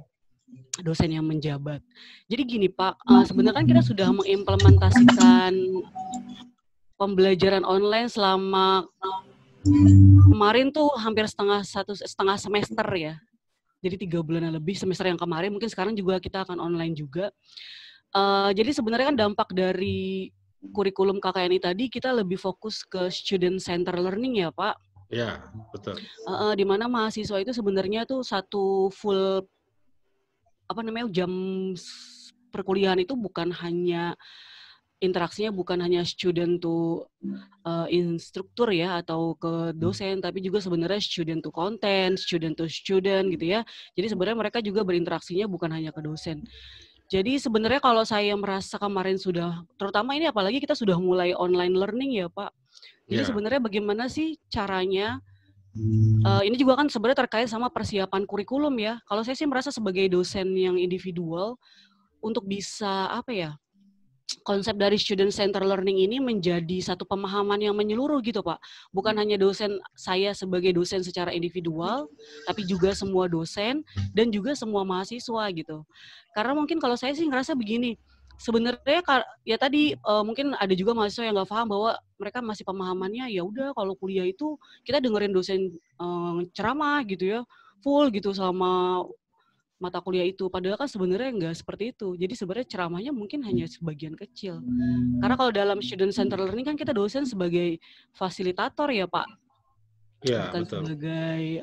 dosen yang menjabat. Jadi gini Pak, sebenarnya kan kita sudah mengimplementasikan pembelajaran online selama kemarin tuh hampir setengah semester ya. Jadi 3 bulan lebih semester yang kemarin, mungkin sekarang juga kita akan online juga. Jadi sebenarnya kan dampak dari kurikulum KKNI tadi kita lebih fokus ke student center learning ya Pak. Ya, betul. Di mana mahasiswa itu sebenarnya tuh satu full jam perkuliahan itu bukan hanya interaksinya bukan hanya student to instruktur ya atau ke dosen, tapi juga sebenarnya student to content, student to student gitu ya. Jadi sebenarnya mereka juga berinteraksinya bukan hanya ke dosen. Jadi sebenarnya kalau saya merasa kemarin sudah, terutama ini apalagi kita sudah mulai online learning ya Pak. Jadi sebenarnya bagaimana sih caranya, ini juga kan sebenarnya terkait sama persiapan kurikulum ya. Kalau saya sih merasa sebagai dosen yang individual, untuk bisa apa ya, konsep dari student center learning ini menjadi satu pemahaman yang menyeluruh gitu Pak. Bukan hanya dosen, saya sebagai dosen secara individual, tapi juga semua dosen dan juga semua mahasiswa gitu. Karena mungkin kalau saya sih ngerasa begini, sebenarnya ya tadi mungkin ada juga mahasiswa yang nggak paham bahwa mereka masih pemahamannya ya udah kalau kuliah itu kita dengerin dosen ceramah gitu ya, full gitu selama mata kuliah itu. Padahal kan sebenarnya nggak seperti itu. Jadi sebenarnya ceramahnya mungkin hanya sebagian kecil. Karena kalau dalam student center learning kan kita dosen sebagai fasilitator ya Pak. Ya, bukan betul. sebagai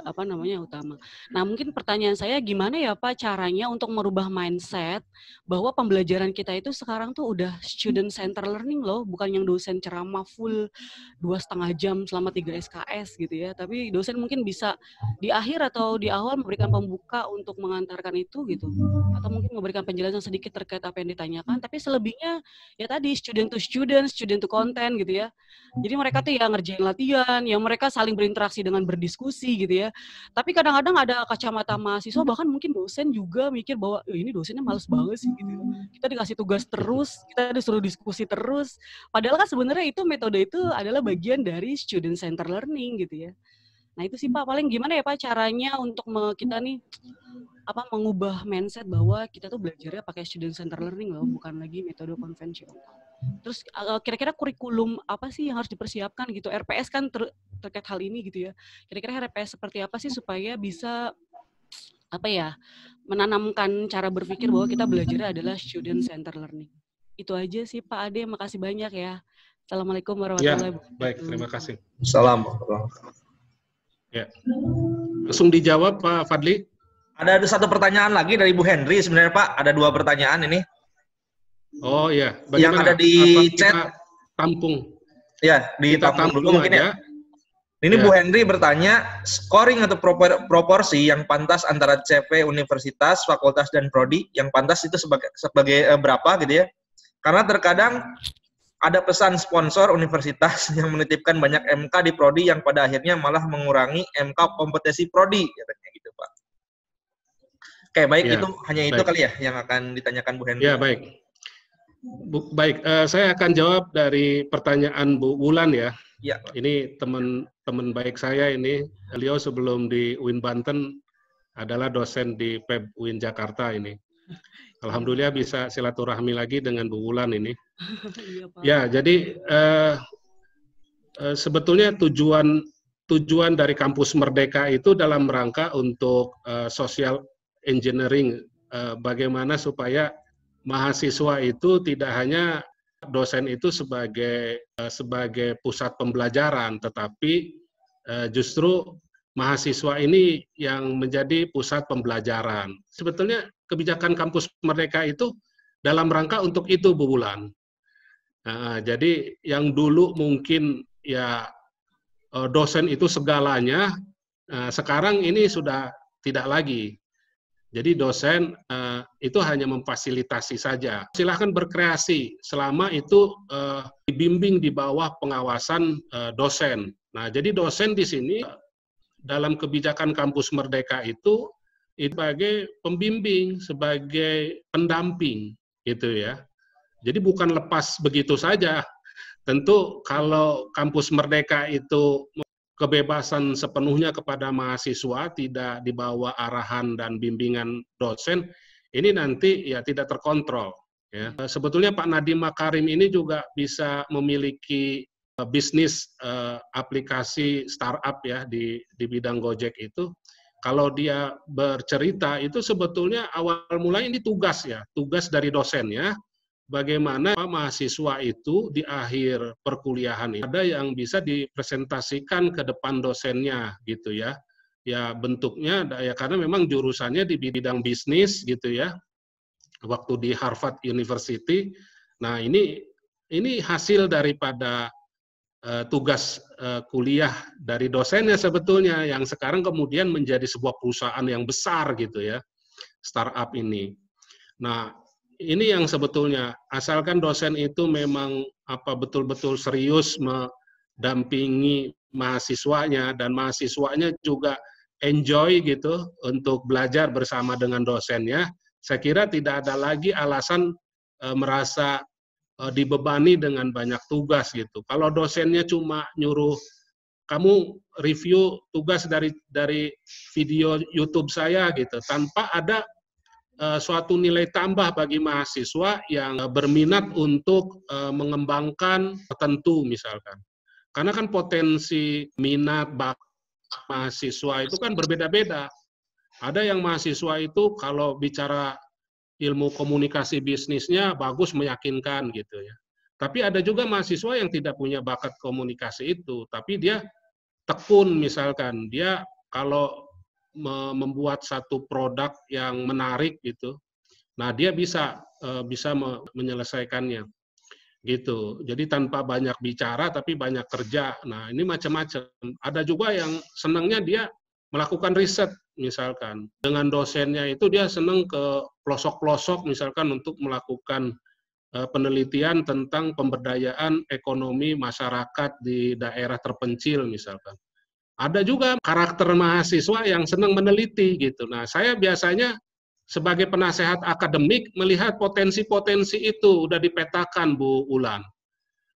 utama. Nah mungkin pertanyaan saya gimana ya Pak caranya untuk merubah mindset bahwa pembelajaran kita itu sekarang tuh udah student center learning loh, bukan yang dosen ceramah full 2,5 jam selama 3 SKS gitu ya, tapi dosen mungkin bisa di akhir atau di awal memberikan pembuka untuk mengantarkan itu gitu, atau mungkin memberikan penjelasan sedikit terkait apa yang ditanyakan, tapi selebihnya ya tadi student to content gitu ya. Jadi mereka tuh ya ngerjain latihan, ya mereka saling berinteraksi dengan berdiskusi gitu ya. Tapi kadang-kadang ada kacamata mahasiswa, bahkan mungkin dosen juga mikir bahwa ini dosennya males banget sih gitu. Kita dikasih tugas terus, kita disuruh diskusi terus. Padahal kan sebenarnya itu metode itu adalah bagian dari student center learning gitu ya. Nah itu sih Pak, paling gimana ya Pak caranya untuk kita nih mengubah mindset bahwa kita tuh belajarnya pakai student center learning loh, bukan lagi metode konvensional. Terus kira-kira kurikulum apa sih yang harus dipersiapkan gitu? RPS kan terkait hal ini gitu ya. Kira-kira RPS seperti apa sih supaya bisa menanamkan cara berpikir bahwa kita belajarnya adalah student center learning. Itu aja sih Pak Ade, makasih banyak ya. Assalamualaikum warahmatullahi wabarakatuh. Baik, terima kasih. Assalamualaikum. Ya. Langsung dijawab Pak Fadli. Ada satu pertanyaan lagi dari Bu Henry sebenarnya Pak. Ada 2 pertanyaan ini. Oh iya, yang ada di chat tampung. Ya, ditampung dulu mungkin ya. Ini Bu Henry bertanya, scoring atau proporsi yang pantas antara CV universitas, fakultas dan prodi, yang pantas itu sebagai berapa gitu ya? Karena terkadang ada pesan sponsor universitas yang menitipkan banyak MK di prodi yang pada akhirnya malah mengurangi MK kompetensi prodi, katanya gitu Pak. Oke, baik ya, itu hanya baik. Itu kali ya yang akan ditanyakan Bu Henry. Ya, baik. Baik, saya akan jawab dari pertanyaan Bu Wulan ya. Ya. Ini teman baik saya ini, beliau sebelum di UIN Banten adalah dosen di PEB UIN Jakarta ini. Alhamdulillah bisa silaturahmi lagi dengan Bu Wulan ini. Ya, jadi sebetulnya tujuan dari Kampus Merdeka itu dalam rangka untuk social engineering, bagaimana supaya mahasiswa itu tidak hanya dosen itu sebagai pusat pembelajaran, tetapi justru mahasiswa ini yang menjadi pusat pembelajaran. Sebetulnya kebijakan Kampus Merdeka itu dalam rangka untuk itu, Bu Wulan. Jadi yang dulu mungkin ya dosen itu segalanya, sekarang ini sudah tidak lagi. Jadi dosen itu hanya memfasilitasi saja. Silahkan berkreasi selama itu dibimbing di bawah pengawasan dosen. Nah, jadi dosen di sini dalam kebijakan Kampus Merdeka itu sebagai pembimbing, sebagai pendamping, gitu ya. Jadi bukan lepas begitu saja. Tentu kalau Kampus Merdeka itu kebebasan sepenuhnya kepada mahasiswa, tidak di bawah arahan dan bimbingan dosen, ini nanti ya tidak terkontrol. Ya. Sebetulnya Pak Nadiem Makarim ini juga bisa memiliki bisnis aplikasi startup ya di bidang Gojek itu. Kalau dia bercerita itu sebetulnya awal mulai ini tugas dari dosen ya. Bagaimana mahasiswa itu di akhir perkuliahan ini ada yang bisa dipresentasikan ke depan dosennya gitu ya. Ya bentuknya ya karena memang jurusannya di bidang bisnis gitu ya. Waktu di Harvard University. Nah, ini ini hasil daripada tugas kuliah dari dosennya sebetulnya, yang sekarang kemudian menjadi sebuah perusahaan yang besar gitu ya, startup ini. Nah, ini yang sebetulnya, asalkan dosen itu memang betul-betul serius mendampingi mahasiswanya, dan mahasiswanya juga enjoy gitu untuk belajar bersama dengan dosennya, saya kira tidak ada lagi alasan merasa dibebani dengan banyak tugas gitu. Kalau dosennya cuma nyuruh kamu review tugas dari video YouTube saya gitu, tanpa ada suatu nilai tambah bagi mahasiswa yang berminat untuk mengembangkan tertentu misalkan. Karena kan potensi minat mahasiswa itu kan berbeda-beda. Ada yang mahasiswa itu kalau bicara ilmu komunikasi bisnisnya bagus, meyakinkan gitu ya. Tapi ada juga mahasiswa yang tidak punya bakat komunikasi itu, tapi dia tekun misalkan, dia kalau membuat satu produk yang menarik gitu, nah dia bisa menyelesaikannya gitu. Jadi tanpa banyak bicara tapi banyak kerja. Nah ini macam-macam. Ada juga yang senangnya dia melakukan riset misalkan. Dengan dosennya itu dia senang ke pelosok-pelosok misalkan untuk melakukan penelitian tentang pemberdayaan ekonomi masyarakat di daerah terpencil misalkan. Ada juga karakter mahasiswa yang senang meneliti gitu. Nah, saya biasanya sebagai penasehat akademik melihat potensi-potensi itu udah dipetakan, Bu Ulan.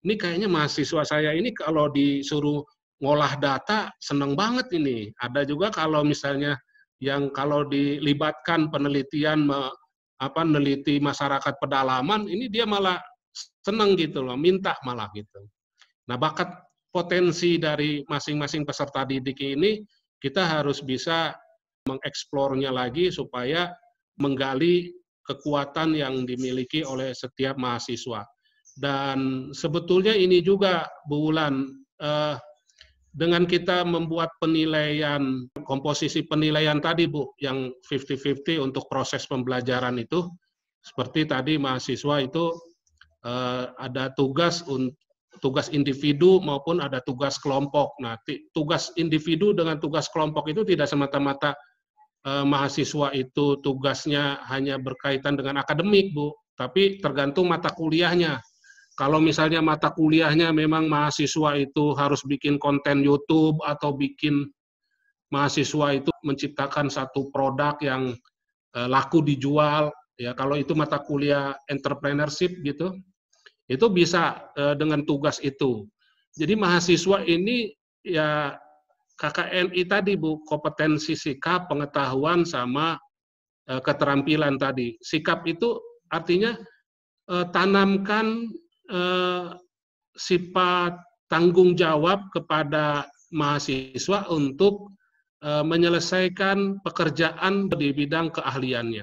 Ini kayaknya mahasiswa saya ini kalau disuruh ngolah data senang banget ini. Ada juga kalau misalnya yang kalau dilibatkan penelitian meneliti masyarakat pedalaman, ini dia malah senang gitu loh, minta malah gitu. Nah, bakat potensi dari masing-masing peserta didik ini kita harus bisa mengeksplornya lagi supaya menggali kekuatan yang dimiliki oleh setiap mahasiswa. Dan sebetulnya ini juga, Bu Ulan, dengan kita membuat penilaian, komposisi penilaian tadi, Bu, yang 50-50 untuk proses pembelajaran itu, seperti tadi mahasiswa itu ada tugas individu maupun ada tugas kelompok. Nah, tugas individu dengan tugas kelompok itu tidak semata-mata mahasiswa itu tugasnya hanya berkaitan dengan akademik, Bu, tapi tergantung mata kuliahnya. Kalau misalnya mata kuliahnya memang mahasiswa itu harus bikin konten YouTube atau mahasiswa itu menciptakan satu produk yang laku dijual, ya kalau itu mata kuliah entrepreneurship gitu, itu bisa dengan tugas itu. Jadi mahasiswa ini ya KKNI tadi, Bu, kompetensi sikap, pengetahuan, sama keterampilan tadi. Sikap itu artinya tanamkan sifat tanggung jawab kepada mahasiswa untuk menyelesaikan pekerjaan di bidang keahliannya.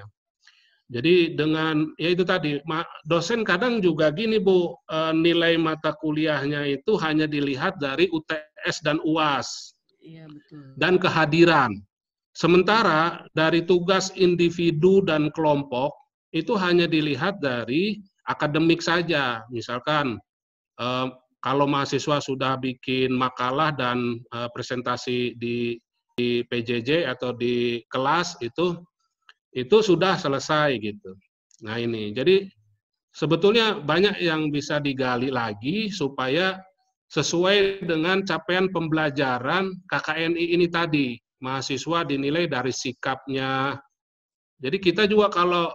Jadi dengan, ya itu tadi, dosen kadang juga gini, Bu, nilai mata kuliahnya itu hanya dilihat dari UTS dan UAS. Iya, betul. Dan kehadiran. Sementara dari tugas individu dan kelompok, itu hanya dilihat dari akademik saja. Misalkan, kalau mahasiswa sudah bikin makalah dan presentasi di PJJ atau di kelas, itu sudah selesai gitu. Nah ini, jadi sebetulnya banyak yang bisa digali lagi supaya sesuai dengan capaian pembelajaran KKNI ini tadi. Mahasiswa dinilai dari sikapnya. Jadi kita juga kalau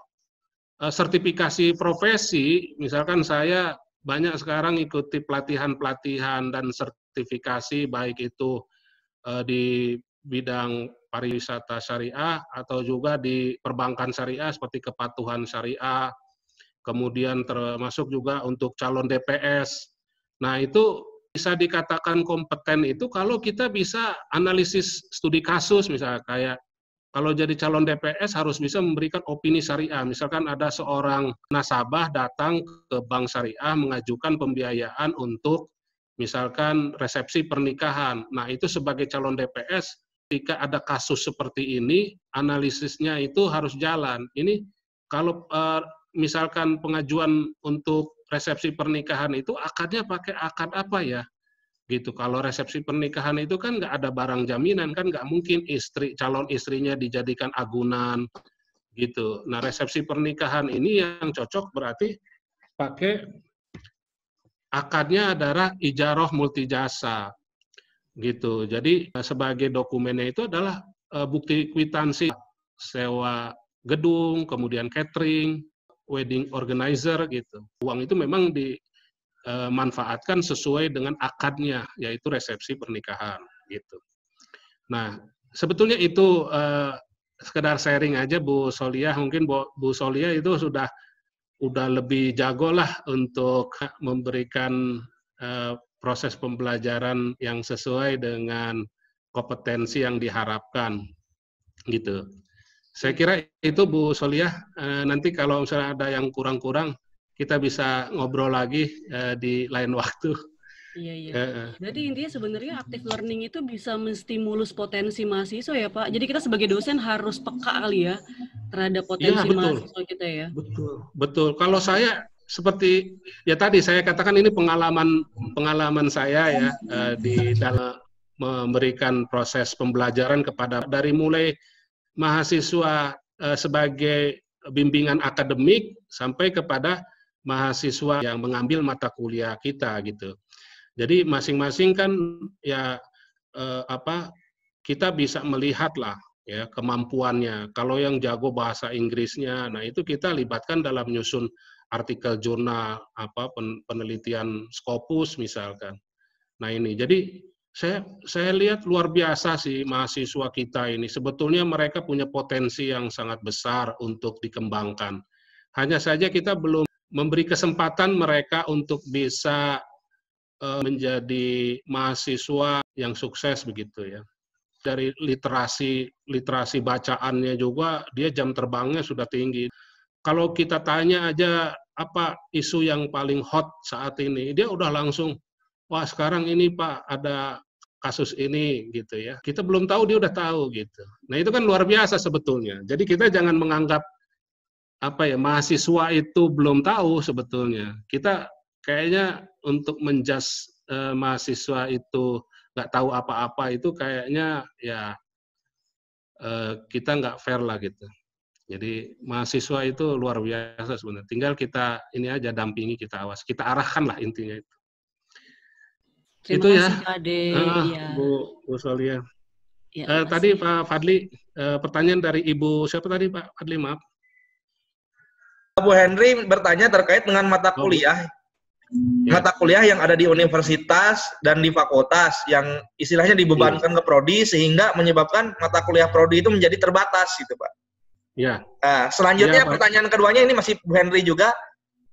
sertifikasi profesi, misalkan saya banyak sekarang ikuti pelatihan-pelatihan dan sertifikasi, baik itu di bidang pariwisata syariah atau juga di perbankan syariah seperti kepatuhan syariah, kemudian termasuk juga untuk calon DPS. Nah itu bisa dikatakan kompeten itu kalau kita bisa analisis studi kasus, misalnya kayak kalau jadi calon DPS harus bisa memberikan opini syariah. Misalkan ada seorang nasabah datang ke bank syariah mengajukan pembiayaan untuk misalkan resepsi pernikahan. Nah itu sebagai calon DPS, ketika ada kasus seperti ini, analisisnya itu harus jalan. Ini kalau misalkan pengajuan untuk resepsi pernikahan itu akadnya pakai akad apa ya? Gitu. Kalau resepsi pernikahan itu kan nggak ada barang jaminan, kan nggak mungkin calon istrinya dijadikan agunan gitu. Nah, resepsi pernikahan ini yang cocok berarti pakai akadnya adalah ijaroh multijasa gitu. Jadi sebagai dokumennya itu adalah bukti kwitansi sewa gedung, kemudian catering, wedding organizer gitu. Uang itu memang dimanfaatkan sesuai dengan akadnya, yaitu resepsi pernikahan gitu. Nah, sebetulnya itu sekedar sharing aja Bu Soliah. Mungkin Bu Soliah itu sudah lebih jago lah untuk memberikan proses pembelajaran yang sesuai dengan kompetensi yang diharapkan gitu. Saya kira itu Bu Soliah. Nanti kalau misalnya ada yang kurang-kurang, kita bisa ngobrol lagi di lain waktu. Iya. Berarti intinya sebenarnya active learning itu bisa menstimulus potensi mahasiswa ya Pak. Jadi kita sebagai dosen harus peka kali ya terhadap potensi mahasiswa kita ya. Betul. Kalau saya seperti ya tadi saya katakan ini pengalaman saya ya di dalam memberikan proses pembelajaran kepada dari mulai mahasiswa sebagai bimbingan akademik sampai kepada mahasiswa yang mengambil mata kuliah kita gitu. Jadi masing-masing kan ya kita bisa melihat lah ya kemampuannya. Kalau yang jago bahasa Inggrisnya, nah itu kita libatkan dalam nyusun artikel jurnal penelitian Scopus misalkan. Nah ini jadi saya lihat luar biasa sih mahasiswa kita ini. Sebetulnya mereka punya potensi yang sangat besar untuk dikembangkan. Hanya saja kita belum memberi kesempatan mereka untuk bisa menjadi mahasiswa yang sukses begitu ya. Dari literasi bacaannya juga dia jam terbangnya sudah tinggi. Kalau kita tanya aja apa isu yang paling hot saat ini, dia udah langsung, wah sekarang ini Pak ada kasus ini gitu ya. Kita belum tahu dia udah tahu gitu. Nah itu kan luar biasa sebetulnya. Jadi kita jangan menganggap mahasiswa itu belum tahu sebetulnya. Kita kayaknya untuk menjudge mahasiswa itu nggak tahu apa-apa itu kayaknya ya kita nggak fair lah gitu. Jadi mahasiswa itu luar biasa sebenarnya. Tinggal kita ini aja dampingi, kita awas, kita arahkan lah intinya itu. Terima itu kasih, ya, Ade. Ya. Bu Soliah. Ya, tadi Pak Fadli, pertanyaan dari Ibu siapa tadi Pak Fadli, maaf. Bu Henry bertanya terkait dengan mata kuliah. Mata kuliah yang ada di universitas dan di fakultas yang istilahnya dibebankan ke prodi sehingga menyebabkan mata kuliah prodi itu menjadi terbatas gitu Pak. Ya. Nah, selanjutnya pertanyaan keduanya ini masih Bu Henry juga,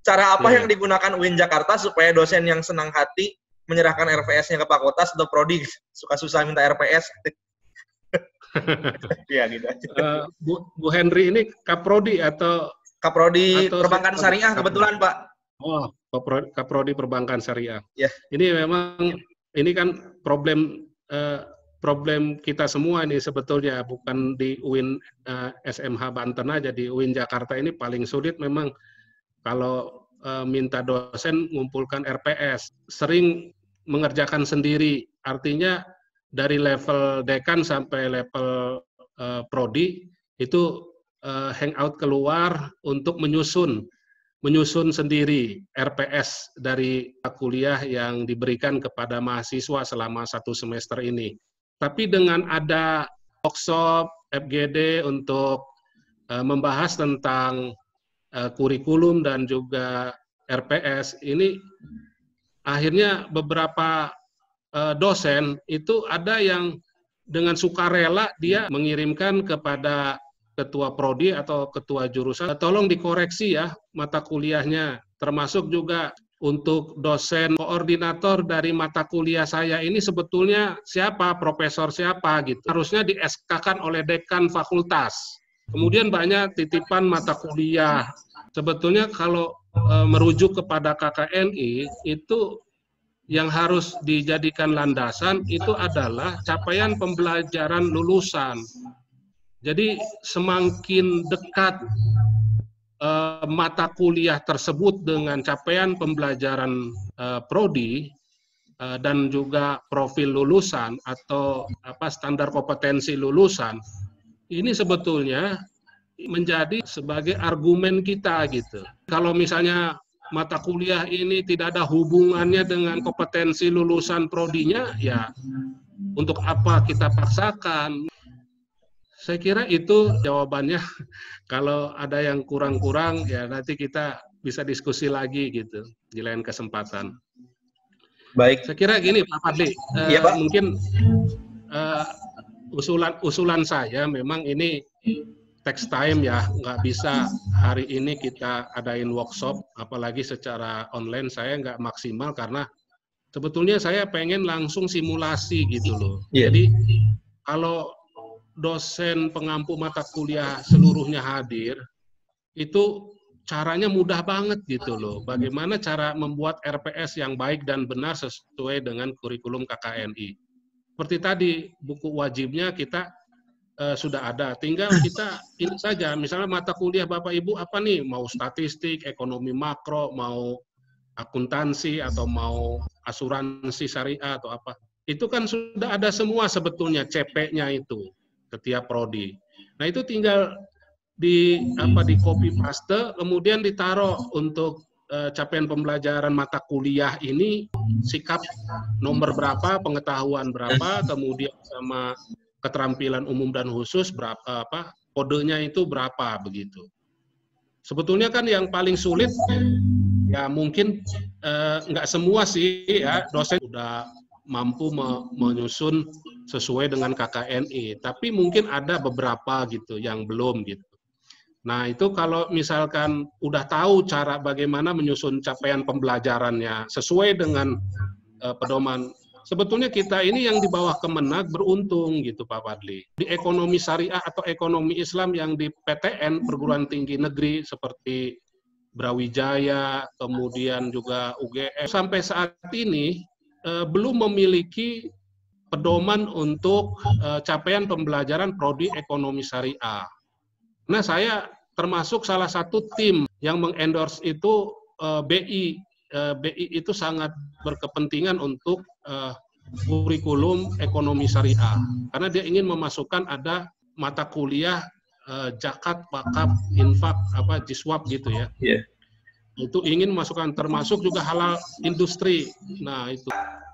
cara apa yang digunakan UIN Jakarta supaya dosen yang senang hati menyerahkan RPS-nya ke fakultas atau prodi suka susah minta RPS? Ya gitu aja. Bu Henry ini Kaprodi atau Kaprodi Perbankan Syariah kebetulan Pak. Oh, Kaprodi Perbankan Syariah. Ya. Ini memang ini kan problem kita semua ini sebetulnya, bukan di UIN SMH Banten aja, di UIN Jakarta ini paling sulit memang kalau minta dosen mengumpulkan RPS. Sering mengerjakan sendiri, artinya dari level dekan sampai level prodi itu hangout keluar untuk menyusun sendiri RPS dari kuliah yang diberikan kepada mahasiswa selama 1 semester ini. Tapi dengan ada workshop FGD untuk membahas tentang kurikulum dan juga RPS, ini akhirnya beberapa dosen itu ada yang dengan sukarela dia mengirimkan kepada ketua prodi atau ketua jurusan, tolong dikoreksi ya mata kuliahnya, termasuk juga untuk dosen koordinator dari mata kuliah saya ini sebetulnya siapa, profesor siapa gitu. Harusnya di-SK-kan oleh dekan fakultas. Kemudian banyak titipan mata kuliah. Sebetulnya kalau merujuk kepada KKNI itu yang harus dijadikan landasan itu adalah capaian pembelajaran lulusan. Jadi semakin dekat mata kuliah tersebut dengan capaian pembelajaran prodi dan juga profil lulusan atau standar kompetensi lulusan, ini sebetulnya menjadi sebagai argumen kita gitu. Kalau misalnya mata kuliah ini tidak ada hubungannya dengan kompetensi lulusan prodinya, ya untuk apa kita paksakan? Saya kira itu jawabannya. Kalau ada yang kurang-kurang, ya nanti kita bisa diskusi lagi gitu di lain kesempatan. Baik. Saya kira gini Pak Fadli, Iya, Pak. mungkin usulan saya memang ini text time ya, nggak bisa hari ini kita adain workshop, apalagi secara online saya nggak maksimal karena sebetulnya saya pengen langsung simulasi gitu loh. Yeah. Jadi kalau dosen pengampu mata kuliah seluruhnya hadir, itu caranya mudah banget gitu loh. Bagaimana cara membuat RPS yang baik dan benar sesuai dengan kurikulum KKNI. Seperti tadi, buku wajibnya kita sudah ada. Tinggal kita ini saja, misalnya mata kuliah Bapak Ibu apa nih? Mau statistik, ekonomi makro, mau akuntansi, atau mau asuransi syariah, atau apa. Itu kan sudah ada semua sebetulnya CP-nya itu. Setiap prodi. Nah itu tinggal di copy paste, kemudian ditaruh untuk capaian pembelajaran mata kuliah ini, sikap nomor berapa, pengetahuan berapa, kemudian sama keterampilan umum dan khusus berapa, kodenya itu berapa begitu. Sebetulnya kan yang paling sulit ya mungkin nggak semua sih ya dosen sudah mampu menyusun sesuai dengan KKNI, tapi mungkin ada beberapa gitu yang belum gitu. Nah itu kalau misalkan udah tahu cara bagaimana menyusun capaian pembelajarannya sesuai dengan pedoman, sebetulnya kita ini yang di bawah Kemenag beruntung gitu Pak Fadli. Di ekonomi syariah atau ekonomi Islam yang di PTN, perguruan tinggi negeri seperti Brawijaya, kemudian juga UGM, sampai saat ini belum memiliki pedoman untuk capaian pembelajaran prodi ekonomi syariah. Nah, saya termasuk salah satu tim yang mengendorse itu BI. BI itu sangat berkepentingan untuk kurikulum ekonomi syariah. Karena dia ingin memasukkan ada mata kuliah zakat, wakaf, infak, jiswab gitu ya. Yeah. Itu ingin masukkan termasuk juga halal industri. Nah, itu.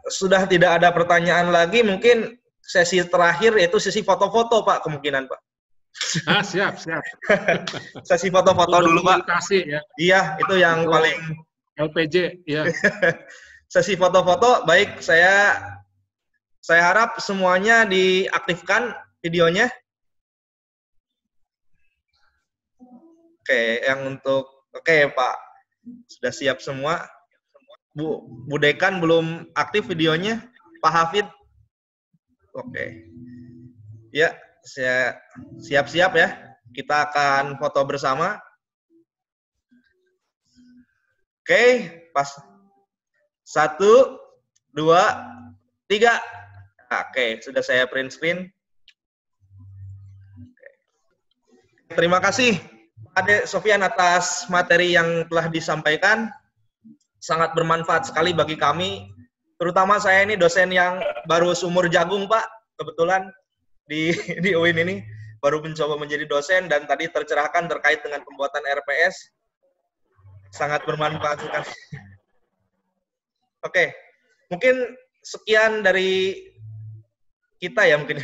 Sudah tidak ada pertanyaan lagi, mungkin sesi terakhir yaitu sesi foto-foto Pak, kemungkinan Pak. Siap. Sesi foto-foto dulu Pak. Ya. Iya, itu yang paling LPG ya. Sesi foto-foto, baik, saya harap semuanya diaktifkan videonya. Oke, oke Pak, sudah siap semua. Bu Dekan belum aktif videonya, Pak Hafid. Oke. Ya, saya siap-siap ya. Kita akan foto bersama. Oke, pas. 1, 2, 3. Oke, sudah saya print screen. Terima kasih Ade Sofyan atas materi yang telah disampaikan. Sangat bermanfaat sekali bagi kami. Terutama saya ini dosen yang baru seumur jagung, Pak. Kebetulan di UIN ini baru mencoba menjadi dosen dan tadi tercerahkan terkait dengan pembuatan RPS. Sangat bermanfaat sekali. Oke, mungkin sekian dari kita ya mungkin.